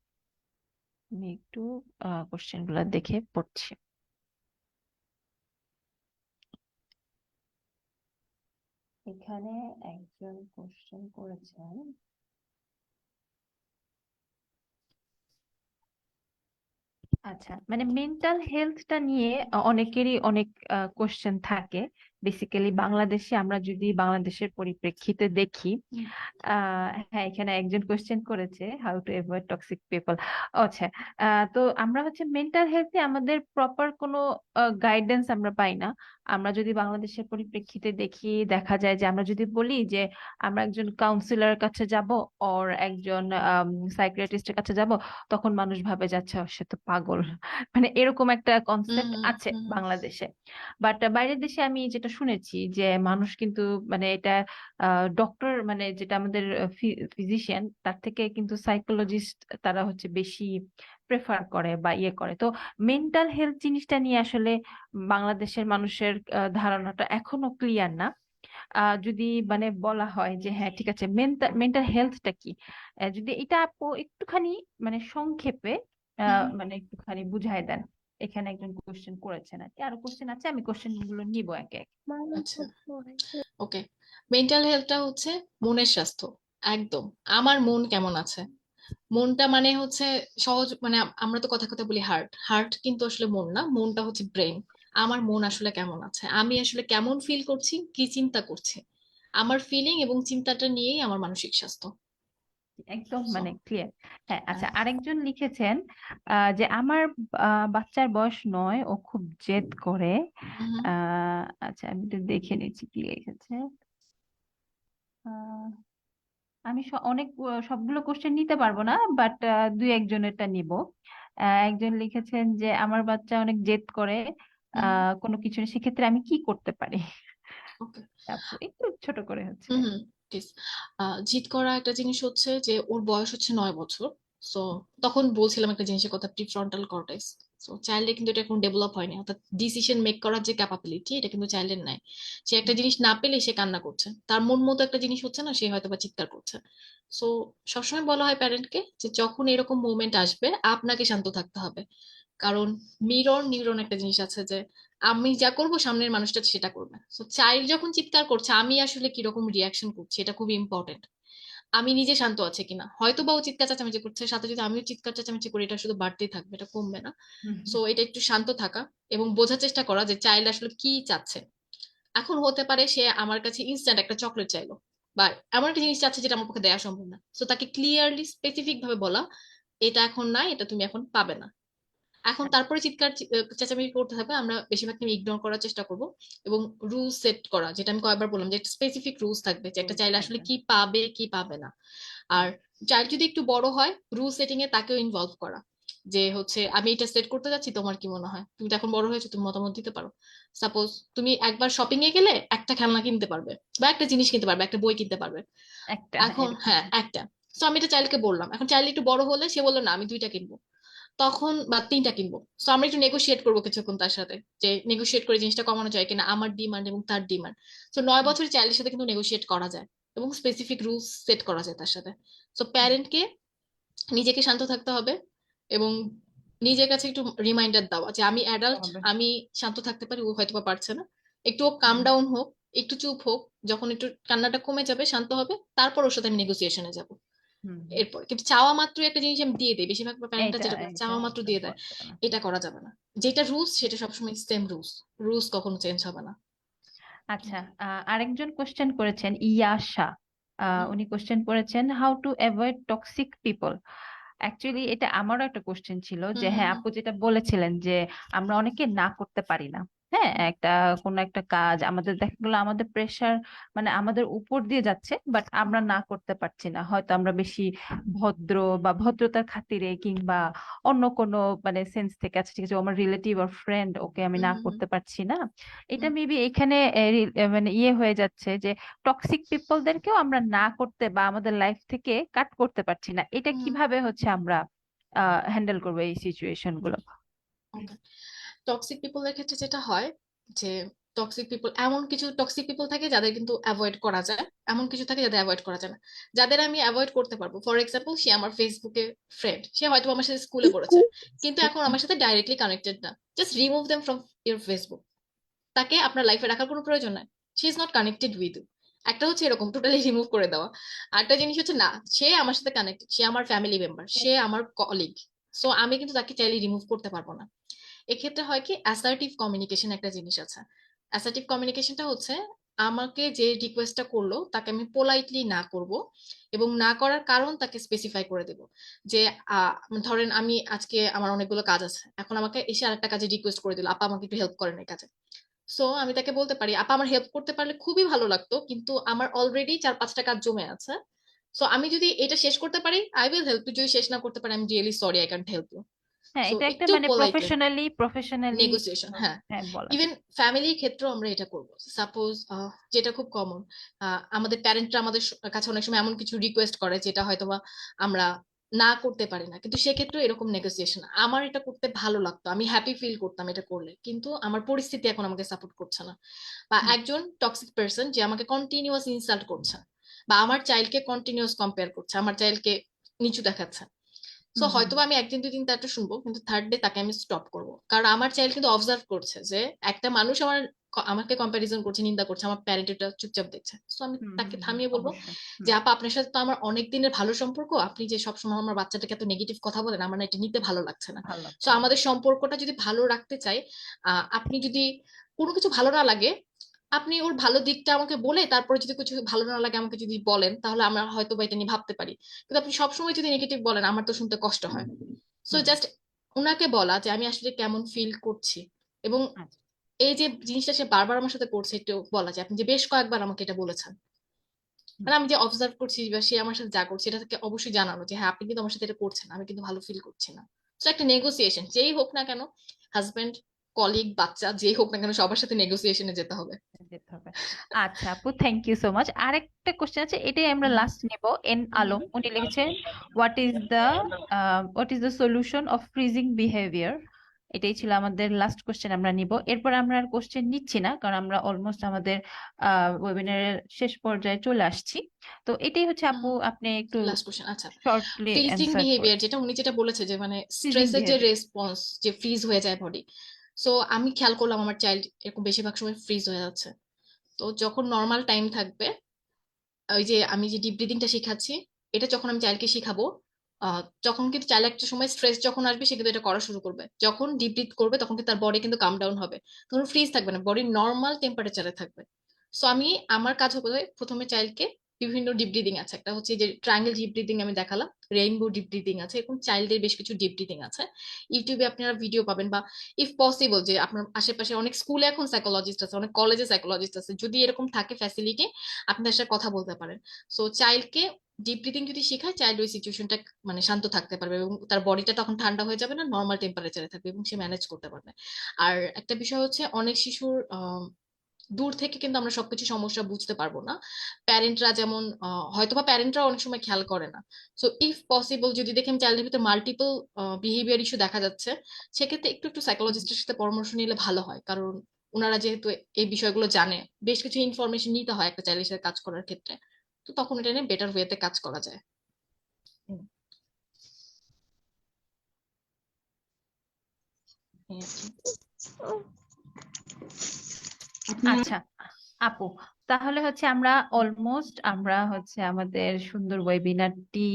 আমি একটু কোশ্চেন গুলো দেখে পড়ছি। এখানে একজন কোশ্চেন করেছেন, আচ্ছা মানে মেন্টাল হেলথটা নিয়ে অনেকেরই অনেক কোশ্চেন থাকে। বেসিক্যালি বাংলাদেশে আমরা যদি বাংলাদেশের পরিপ্রেক্ষিতে দেখি, হুম, হ্যাঁ এখানে একজন কোশ্চেন করেছে how to avoid toxic people. আচ্ছা, তো আমরা হচ্ছে মেন্টাল হেলথে আমাদের প্রপার কোনো গাইডেন্স আমরা পাই না। আমরা যদি বাংলাদেশের পরিপ্রেক্ষিতে দেখি, দেখা যায় যে আমরা যদি বলি যে আমরা একজন কাউন্সিলরের কাছে যাব, ওর একজন সাইকিয়াট্রিস্টের কাছে যাব, তখন মানুষ ভাবে যাচ্ছে সে তো পাগল। মানে এরকম একটা হুম, কনসেপ্ট হুম, আছে হুম, বাংলাদেশে। বাট বাইরের দেশে আমি যেটা শুনেছি যে মানুষ কিন্তু মানে এটা ডক্টর মানে যেটা আমাদের ফিজিশিয়ান, তার থেকে কিন্তু সাইকোলজিস্ট তারা হচ্ছে বেশি প্রেফার করে বা ইয়ে করে। তো মেন্টাল হেলথ জিনিসটা নিয়ে আসলে বাংলাদেশের মানুষের ধারণাটা এখনো ক্লিয়ার না। যদি মানে বলা হয় যে হ্যাঁ ঠিক আছে, মেন্টাল মেন্টাল হেলথটা কি, যদি এটা আপু একটুখানি মানে সংক্ষেপে হুম। মানে একটুখানি বুঝাই দেন। এখানে একজন কোশ্চেন করেছেন আর কি, আরো কোশ্চেন আছে, আমি কোশ্চেন গুলো নিব একে একে। আচ্ছা, ওকে। মেন্টাল হেলথটা হচ্ছে মনের স্বাস্থ্য। একদম, আমার মন কেমন আছে। মনটা মানে হচ্ছে সহজ, মানে আমরা তো কথা কথা বলি হার্ট, হার্ট কিন্তু আসলে মন না, মনটা হচ্ছে ব্রেন। আমার মন আসলে কেমন আছে, আমি আসলে কেমন ফিল করছি, কি চিন্তা করছি, আমার ফিলিং এবং চিন্তাটা নিয়েই আমার মানসিক স্বাস্থ্য। একদম So, মানে ক্লিয়ার। হ্যাঁ আচ্ছা, হ্যাঁ। আরেকজন লিখেছেন যে আমার বাচ্চার বয়স 9, ও খুব জেদ করে। হুম, আচ্ছা আমি একটু দেখে নিচ্ছি কি লিখেছে। আহ, আমি অনেক সবগুলো কোশ্চেন নিতে পারবো না, বাট দুই একজনেরটা নিব। একজন লিখেছেন যে আমার বাচ্চা অনেক জেদ করে হুম, কোনো কিছু নিয়ে, সেক্ষেত্রে আমি কি করতে পারি? ওকে। আপু একটু ছোট করে হচ্ছে। হুম, হুম, প্লিজ। জিদ করা একটা জিনিস হচ্ছে যে ওর বয়স হচ্ছে 9 বছর। সো তখন বলছিলাম একটা জিনিসের কথা, প্রিফ্রন্টাল কর্টেক্স। সো চাইল্ডে কিন্তু এটা এখন ডেভেলপ হয়নি, অর্থাৎ ডিসিশন মেক করার যে ক্যাপাবিলিটি, এটা কিন্তু চাইল্ডের নাই। সে একটা জিনিস না পেলে সে কান্না করছে, তার মন মতো একটা জিনিস হচ্ছে না, সে হয়তো বা চিৎকার করছে। সো সবসময় বলা হয় প্যারেন্টকে যে যখন এরকম মোমেন্ট আসবে আপনাকে শান্ত থাকতে হবে। কারণ মিরর নিউরন একটা জিনিস আছে যে আমি যা করব সামনের মানুষটা সেটা করবে। তো চাইল্ড যখন চিৎকার করছে আমি আসলে কিরকম রিয়াকশন করছি এটা খুবই ইম্পর্টেন্ট। আমি নিজে শান্ত আছে কিনা, হয়তো বা ও চিৎকার চেঁচামেচি করছে, সাথে যদি আমিও চিৎকার চেঁচামেচি করি এটা শুধু বাড়তেই থাকবে, এটা কমবে না। হুম, সো এটা একটু শান্ত থাকা এবং বোঝার চেষ্টা করা যে চাইল্ড আসলে কি চাচ্ছে। এখন হতে পারে সে আমার কাছে ইনস্ট্যান্ট একটা চকলেট চাইলো, বা এমন একটা জিনিস চাচ্ছে যেটা আমার পক্ষে দেওয়া সম্ভব না, তো তাকে ক্লিয়ারলি স্পেসিফিক ভাবে বলা এটা এখন নাই, এটা তুমি এখন পাবে না। এখন তারপরে চিৎকার চেঁচামেচি করতে থাকবে, আমরা বেশিরভাগ টাইম ইগনোর করার চেষ্টা করব। এবং রুলস সেট করা, যেটা আমি কয়েকবার বললাম যে একটা স্পেসিফিক রুলস থাকবে যে একটা রোজ চাইল্ড আসলে থাকবে। কি পাবে কি পাবে না। হুম, আর চাইল্ড যদি একটু বড় হয়, রুল সেটিং এ তাকেও ইনভলভ করা, যে হচ্ছে আমি এটা সেট করতে যাচ্ছি, তোমার কি মনে হয়, তুমি তো এখন বড় হয়েছো, তুমি মতামত দিতে পারো। সাপোজ তুমি একবার শপিং এ গেলে একটা খেলনা কিনতে পারবে, বা একটা জিনিস কিনতে পারবে, একটা বই কিনতে পারবে। একটা, হ্যাঁ এখন এরকম। হ্যাঁ, একটা। তো আমি এটা চাইল্ডকে বললাম, এখন চাইল্ড একটু বড় হলে সে বললো না আমি দুইটা কিনবো, তখন বা তিনটা কিনবো। তো আমরা একটু নেগোশিয়েট করবো কিছুক্ষণ তার সাথে, যে নেগোশিয়েট করে জিনিসটা কমানো যায় কিনা, আমার ডিমান্ড এবং তার ডিমান্ড। তো নয় হুম, বছরের চাইল্ডের সাথে কিন্তু নেগোশিয়েট করা যায় এবং স্পেসিফিক রুলস সেট করা যায় তার সাথে। তো হুম, প্যারেন্টকে নিজেকে শান্ত থাকতে হবে এবং নিজের কাছে একটু রিমাইন্ডার দেওয়া যে আমি দিতে অ্যাডাল্ট, হবে। আমি শান্ত থাকতে পারি, ও হয়তো বা পারছে না। একটু ও কাম হুম, ডাউন হোক, একটু চুপ হোক, যখন একটু কান্নাটা কমে যাবে, শান্ত হবে, তারপর ওর সাথে আমি নেগোসিয়েশনে যাব। হুম, হুম। এরপর কিন্তু চাওয়া মাত্র একটা জিনিস আমি দিয়ে দিই, বেশিরভাগ প্যারেন্টরা এইটা যেটা করে এইটা চাওয়া মাত্র একদম দিয়ে দেয়, করা যাবে না। এটা করা যাবে না। যেটা রুলস সেটা সবসময় সেম রুলস, রুলস কখনো চেঞ্জ হবে না। আচ্ছা, আরেকজন কোশ্চেন করেছেন ইয়াশা। হুম, উনি কোশ্চেন করেছেন how to avoid toxic people. Actually এটা আমারও একটা কোশ্চেন ছিল, হুম, যে হুম, হ্যাঁ হুম, আপু যেটা বলেছিলেন যে আমরা অনেকে না করতে পারি না। হ্যাঁ, কোনো একটা কাজ আমাদের দেখা গেলো আমাদের প্রেশার মানে আমাদের উপর দিয়ে যাচ্ছে, বাট আমরা না করতে পারছি না, হয়তো আমরা বেশি ভদ্র বা ভদ্রতার খাতিরে কিংবা অন্য কোনো মানে সেন্স থেকে, আচ্ছা ঠিক আছে ও আমার রিলেটিভ আর ফ্রেন্ড, ওকে আমি হুম না হুম হুম করতে পারছি না। এটা হুম মেবি এখানে মানে ইয়ে হয়ে যাচ্ছে যে টক্সিক পিপলদেরকেও আমরা না করতে বা আমাদের লাইফ থেকে কাট করতে পারছি না। এটা হুম। কিভাবে হচ্ছে আমরা হ্যান্ডেল করবো এই সিচুয়েশন গুলো? ওকে, টক্সিক পিপলের ক্ষেত্রে যেটা হয় যে টক্সিক পিপল, এমন কিছু টক্সিক পিপল থাকে যাদের কিন্তু অ্যাভয়েড করা যায়, এমন কিছু থাকে যাদের অ্যাভয়েড করা যায় না। যাদের আমি অ্যাভয়েড করতে পারবো, ফর এক্সাম্পল সে আমার ফেসবুকে ফ্রেন্ড, সে হয়তো আমার সাথে স্কুলে পড়েছে কিন্তু এখন আমার সাথে ডাইরেক্টলি কানেক্টেড না, just remove them from your Facebook. তাকে আপনার লাইফে রাখার কোনো প্রয়োজন নাই, she is not connected with you. একটা হচ্ছে এরকম টোটালি রিমুভ করে দেওয়া, আরেকটা জিনিস হচ্ছে না, সে আমার সাথে কানেক্টেড, সে আমার ফ্যামিলি মেম্বার, সে আমার কলিগ, সো আমি কিন্তু তাকে চাইলে রিমুভ করতে পারবো না। এক্ষেত্রে হয় কি, অ্যাসার্টিভ কমিউনিকেশন একটা জিনিস আছে। অ্যাসার্টিভ কমিউনিকেশনটা হচ্ছে আমাকে যে রিকোয়েস্টটা করলো তাকে আমি পোলাইটলি না করব, এবং না করার কারণ তাকে স্পেসিফাই করে দেব। যে আহ, ধরেন আমি আজকে আমার অনেকগুলো কাজ আছে, এখন আমাকে এসে আরেকটা কাজে রিকোয়েস্ট করে দিল, আপা আমাকে একটু হেল্প করেন এই কাজে। সো আমি তাকে বলতে পারি, আপা আমার হেল্প করতে পারলে খুবই ভালো লাগতো, কিন্তু আমার অলরেডি 4-5টা কাজ জমে আছে। সো আমি যদি এটা শেষ করতে পারি আই উইল হেল্প ইউ, যদি শেষ না করতে পারি আমি really sorry, I can't help you. হ্যাঁ, সো এটা একটা একটু মানে পোলাইটলি প্রফেশনালি নেগোসিয়েশন, হ্যাঁ। হ্যাঁ বলা ইভেন যায়। ফ্যামিলির ক্ষেত্রেও আমরা এটা করবো। সাপোজ যেটা খুব কমন, আমাদের প্যারেন্টরা আমাদের কাছে অনেক সময় এমন কিছু রিকোয়েস্ট করে যেটা হয়তোবা আমরা না করতে পারি না, কিন্তু সেক্ষেত্রেও এরকম নেগোসিয়েশন, আমার এটা করতে ভালো লাগতো, আমি হ্যাপি ফিল করতাম এটা করলে, কিন্তু আমার পরিস্থিতি এখন আমাকে সাপোর্ট করছে না। বা হুম, একজন টক্সিক পার্সন যে আমাকে কন্টিনিউয়াস ইনসাল্ট করছে, বা আমার চাইল্ডকে কন্টিনিউয়াস কম্পেয়ার করছে, আমার চাইল্ডকে নিচু দেখাচ্ছে। সো হুম, হুম, হয়তো আমি একদিন দুদিন তারটা শুনবো, কিন্তু থার্ড ডে তাকে আমি স্টপ করবো, কারণ আমার চাইল্ড কিন্তু অবজার্ভ করছে যে একটা মানুষ আমাকে কম্প্যারিজন করছে, নিন্দা করছে, আমার প্যারেন্ট এটা চুপচাপ দেখছে। সো আমি হুম, তাকে হুম, হুম, থামিয়ে বলবো অবশ্যই। যে হুম, আপা আপনার সাথে তো আমার অনেক দিনের ভালো সম্পর্ক, আপনি যে সবসময় আমার বাচ্চাটাকে এত নেগেটিভ কথা বলেন, আমার না এটা নিতে ভালো লাগছে না। ভালো সো লাগছে না। আমাদের সম্পর্কটা যদি ভালো রাখতে চাই, আপনি যদি কোনো কিছু ভালো না লাগে, আপনি ওর ভালো দিকটা আমাকে বলে তারপরে যদি কিছু ভালো না লাগে আমাকে যদি বলেন, তাহলে আমরা হয়তো বা এটা নিয়ে ভাবতে পারি। কিন্তু আপনি সবসময় যদি নেগেটিভ বলেন আমার তো শুনতে কষ্ট হয়। সো হুম, জাস্ট ওনাকে বলা যে আমি আসলে কেমন ফিল করছি, এবং আচ্ছা, এই যে জিনিসটা সে বারবার আমার সাথে করছে একটু বলা যায়, আপনি যে বেশ কয়েকবার আমাকে এটা বলেছেন, হুম, মানে আমি যে অবজার্ভ করছি বা সে আমার সাথে যা করছে এটা থেকে অবশ্যই জানানো যে হ্যাঁ আপনি কিন্তু আমার সাথে এটা করছেন, আমি কিন্তু ভালো ফিল করছি না। তো একটা নেগোসিয়েশন যেই হোক না কেন, হাজবেন্ড, কলিগ, বাচ্চা যেই হোক না কেন, সবার সাথে নেগোসিয়েশনে যেতে হবে। যেতে হবে। আচ্ছা আপু, থ্যাংক ইউ সো মাচ। আরেকটা কোশ্চেন আছে, এটাই আমরা হুম লাস্ট নেব। এন হুম আলম উনি লিখেছেন, what is the solution of freezing behaviour. এটাই ছিল আমাদের লাস্ট কোশ্চেন, আমরা নিব। এরপর আমরা আর কোশ্চেন নিচ্ছি না, কারণ আমরা অলমোস্ট আমাদের ওয়েবিনারের শেষ পর্যায়ে চলে আসছি। তো এটাই হচ্ছে আপু, হুম। আপনি একটু লাস্ট কোশ্চেন, আচ্ছা। শর্টলি ফ্রিজিং অ্যান্সার করে। বিহেভিয়ার যেটা উনি যেটা বলেছে যে মানে ফ্রিজিং স্ট্রেসের যে বিহেভিয়ার। রেসপন্স, যে ফ্রিজ হয়ে যায় বডি। সো আমি খেয়াল করলাম আমার চাইল্ড এরকম বেশিরভাগ সময় ফ্রিজ হয়ে যাচ্ছে। তো যখন নর্মাল টাইম থাকবে, ওই যে আমি যে ডিপ ব্রিদিংটা শেখাচ্ছি, এটা যখন আমি চাইল্ডকে শিখাবো, তখন কিন্তু চাইল্ড একটা সময় স্ট্রেস যখন আসবে সে কিন্তু এটা করা শুরু করবে, যখন ডিপ ব্রিথ করবে তখন কিন্তু তার বডি কিন্তু কাম ডাউন হবে, তখন ফ্রিজ থাকবে না, বডি নর্মাল টেম্পারেচারে থাকবে। সো আমি আমার কাজ হবে প্রথমে চাইল্ডকে বিভিন্ন ডিপ ব্রিদিং আছে, একটা হচ্ছে যে ট্রায়াঙ্গেল ডিপ ব্রিদিং আমি দেখালাম, রেইনবো ডিপ ব্রিদিং আছে, এরকম চাইল্ডের বেশ কিছু ডিপ ব্রিদিং আছে। ইউটিউবে আপনারা ভিডিও পাবেন, বা ইফ পসিবল যে আপনার আশেপাশে অনেক স্কুলে এখন সাইকোলজিস্ট আছে, অনেক কলেজে সাইকোলজিস্ট আছে, যদি এরকম থাকে ফ্যাসিলিটি আপনাদের সাথে কথা বলতে পারেন। সো চাইল্ডকে ডিপ ব্রিথিং যদি শেখায়, চাইল্ড ওই সিচুয়েশনটা মানে শান্ত থাকতে পারবে, এবং তার বডিটা তখন ঠান্ডা হয়ে যাবে না, নর্মাল টেম্পারেচারে থাকবে, এবং সে ম্যানেজ করতে পারবে। আর একটা বিষয় হচ্ছে অনেক শিশুর দূর থেকে কিন্তু আমরা সবকিছু সমস্যা বুঝতে পারবো না। প্যারেন্টরা যেমন হয়তোবা প্যারেন্টরা অনেক সময় খেয়াল করে না। সো ইফ পসিবল যদি দেখেন চাইল্ডের ভিতরে মাল্টিপল বিহেভিয়ার ইস্যু দেখা যাচ্ছে, সেক্ষেত্রে একটু একটু সাইকোলজিস্টের সাথে পরামর্শ নিলে ভালো হয়, কারণ ওনারা যেহেতু এই বিষয়গুলো জানে, বেশ কিছু ইনফরমেশন নিতে হয় একটা চাইল্ডের সাথে কাজ করার ক্ষেত্রে। তো তখন এটা নিয়ে বেটার ওয়েতে কাজ করা যায়। হুম, এই আর কি। আপনার আচ্ছা আপু, তাহলে হচ্ছে আমরা আমাদের সুন্দর ওয়েবিনারটি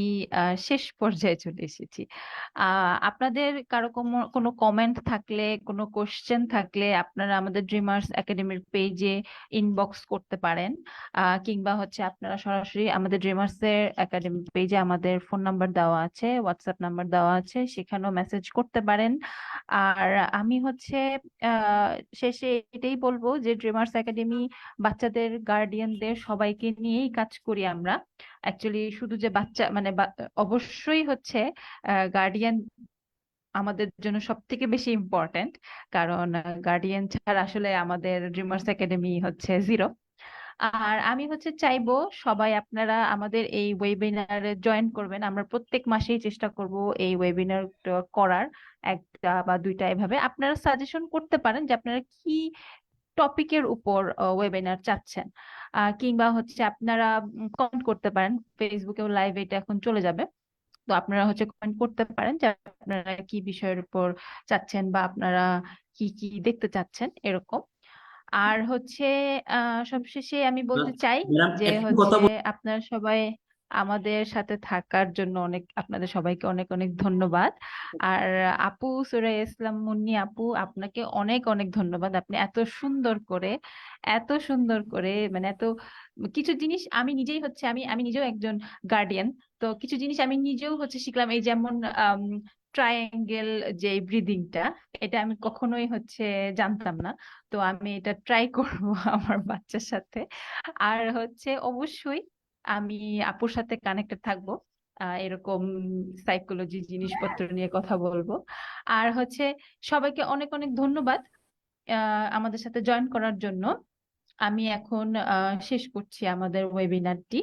শেষ পর্যায়ে চলে এসেছি। আপনাদের কারো কোনো কমেন্ট থাকলে, কোনো কোশ্চেন থাকলে আপনারা আমাদের ড্রিমার্স একাডেমির পেজে ইনবক্স করতে পারেন, কিংবা আপনারা সরাসরি আমাদের ড্রিমার্স এর একাডেমি পেজে আমাদের ফোন নাম্বার দেওয়া আছে, হোয়াটসঅ্যাপ নাম্বার দেওয়া আছে, সেখানেও মেসেজ করতে পারেন। আর আমি আহ শেষে এটাই বলবো যে ড্রিমার্স একাডেমি বাচ্চাদের গার্ডিয়ানদের সবাইকে নিয়েই কাজ করি আমরা। অ্যাকচুয়ালি শুধু যে বাচ্চা মানে অবশ্যই গার্ডিয়ান আমাদের জন্য সব থেকে বেশি ইম্পর্ট্যান্ট, কারণ গার্ডিয়ান ছাড়া আসলে আমাদের ড্রিমার্স একাডেমি জিরো। আর আমি চাইবো সবাই আপনারা আমাদের এই ওয়েবিনারে জয়েন করবেন। আমরা প্রত্যেক মাসেই চেষ্টা করব এই ওয়েবিনার করার, একটা বা দুইটা এভাবে। আপনারা সাজেশন করতে পারেন যে আপনারা কি টপিকের উপর ওয়েবিনার চাচ্ছেন, কিংবা আপনারা কমেন্ট করতে পারেন। ফেসবুকেও লাইভ এটা এখন চলে যাবে, তো আপনারা কমেন্ট করতে পারেন যে আপনারা কি বিষয়ের উপর চাচ্ছেন বা আপনারা কি কি দেখতে চাচ্ছেন এরকম। আর সবশেষে আমি বলতে চাই ম্যাডাম যে একটু কথা আপনারা সবাই আমাদের সাথে থাকার জন্য আপনাদের সবাইকে অনেক অনেক ধন্যবাদ। আর আপু সুরাইয়া ইসলাম মুন্নি আপু, আপনাকে অনেক অনেক ধন্যবাদ। আপনি এত সুন্দর করে মানে এত কিছু জিনিস আমি নিজেই আমি আমি নিজেও একজন গার্ডিয়ান, তো কিছু জিনিস আমি নিজেও শিখলাম। এই যেমন ট্রায়াঙ্গেল যে ব্রিদিংটা, এটা আমি কখনোই জানতাম না। তো আমি এটা ট্রাই করব আমার বাচ্চার সাথে। আর অবশ্যই আমি আপুর সাথে কানেক্টেড থাকবো, এরকম সাইকোলজি জিনিসপত্র নিয়ে কথা বলবো। আর সবাইকে অনেক অনেক ধন্যবাদ আমাদের সাথে জয়েন করার জন্য। আমি এখন শেষ করছি আমাদের ওয়েবিনারটি।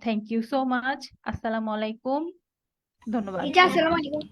Thank you so much. আসসালামু আলাইকুম। ধন্যবাদ। আসসালামু আলাইকুম।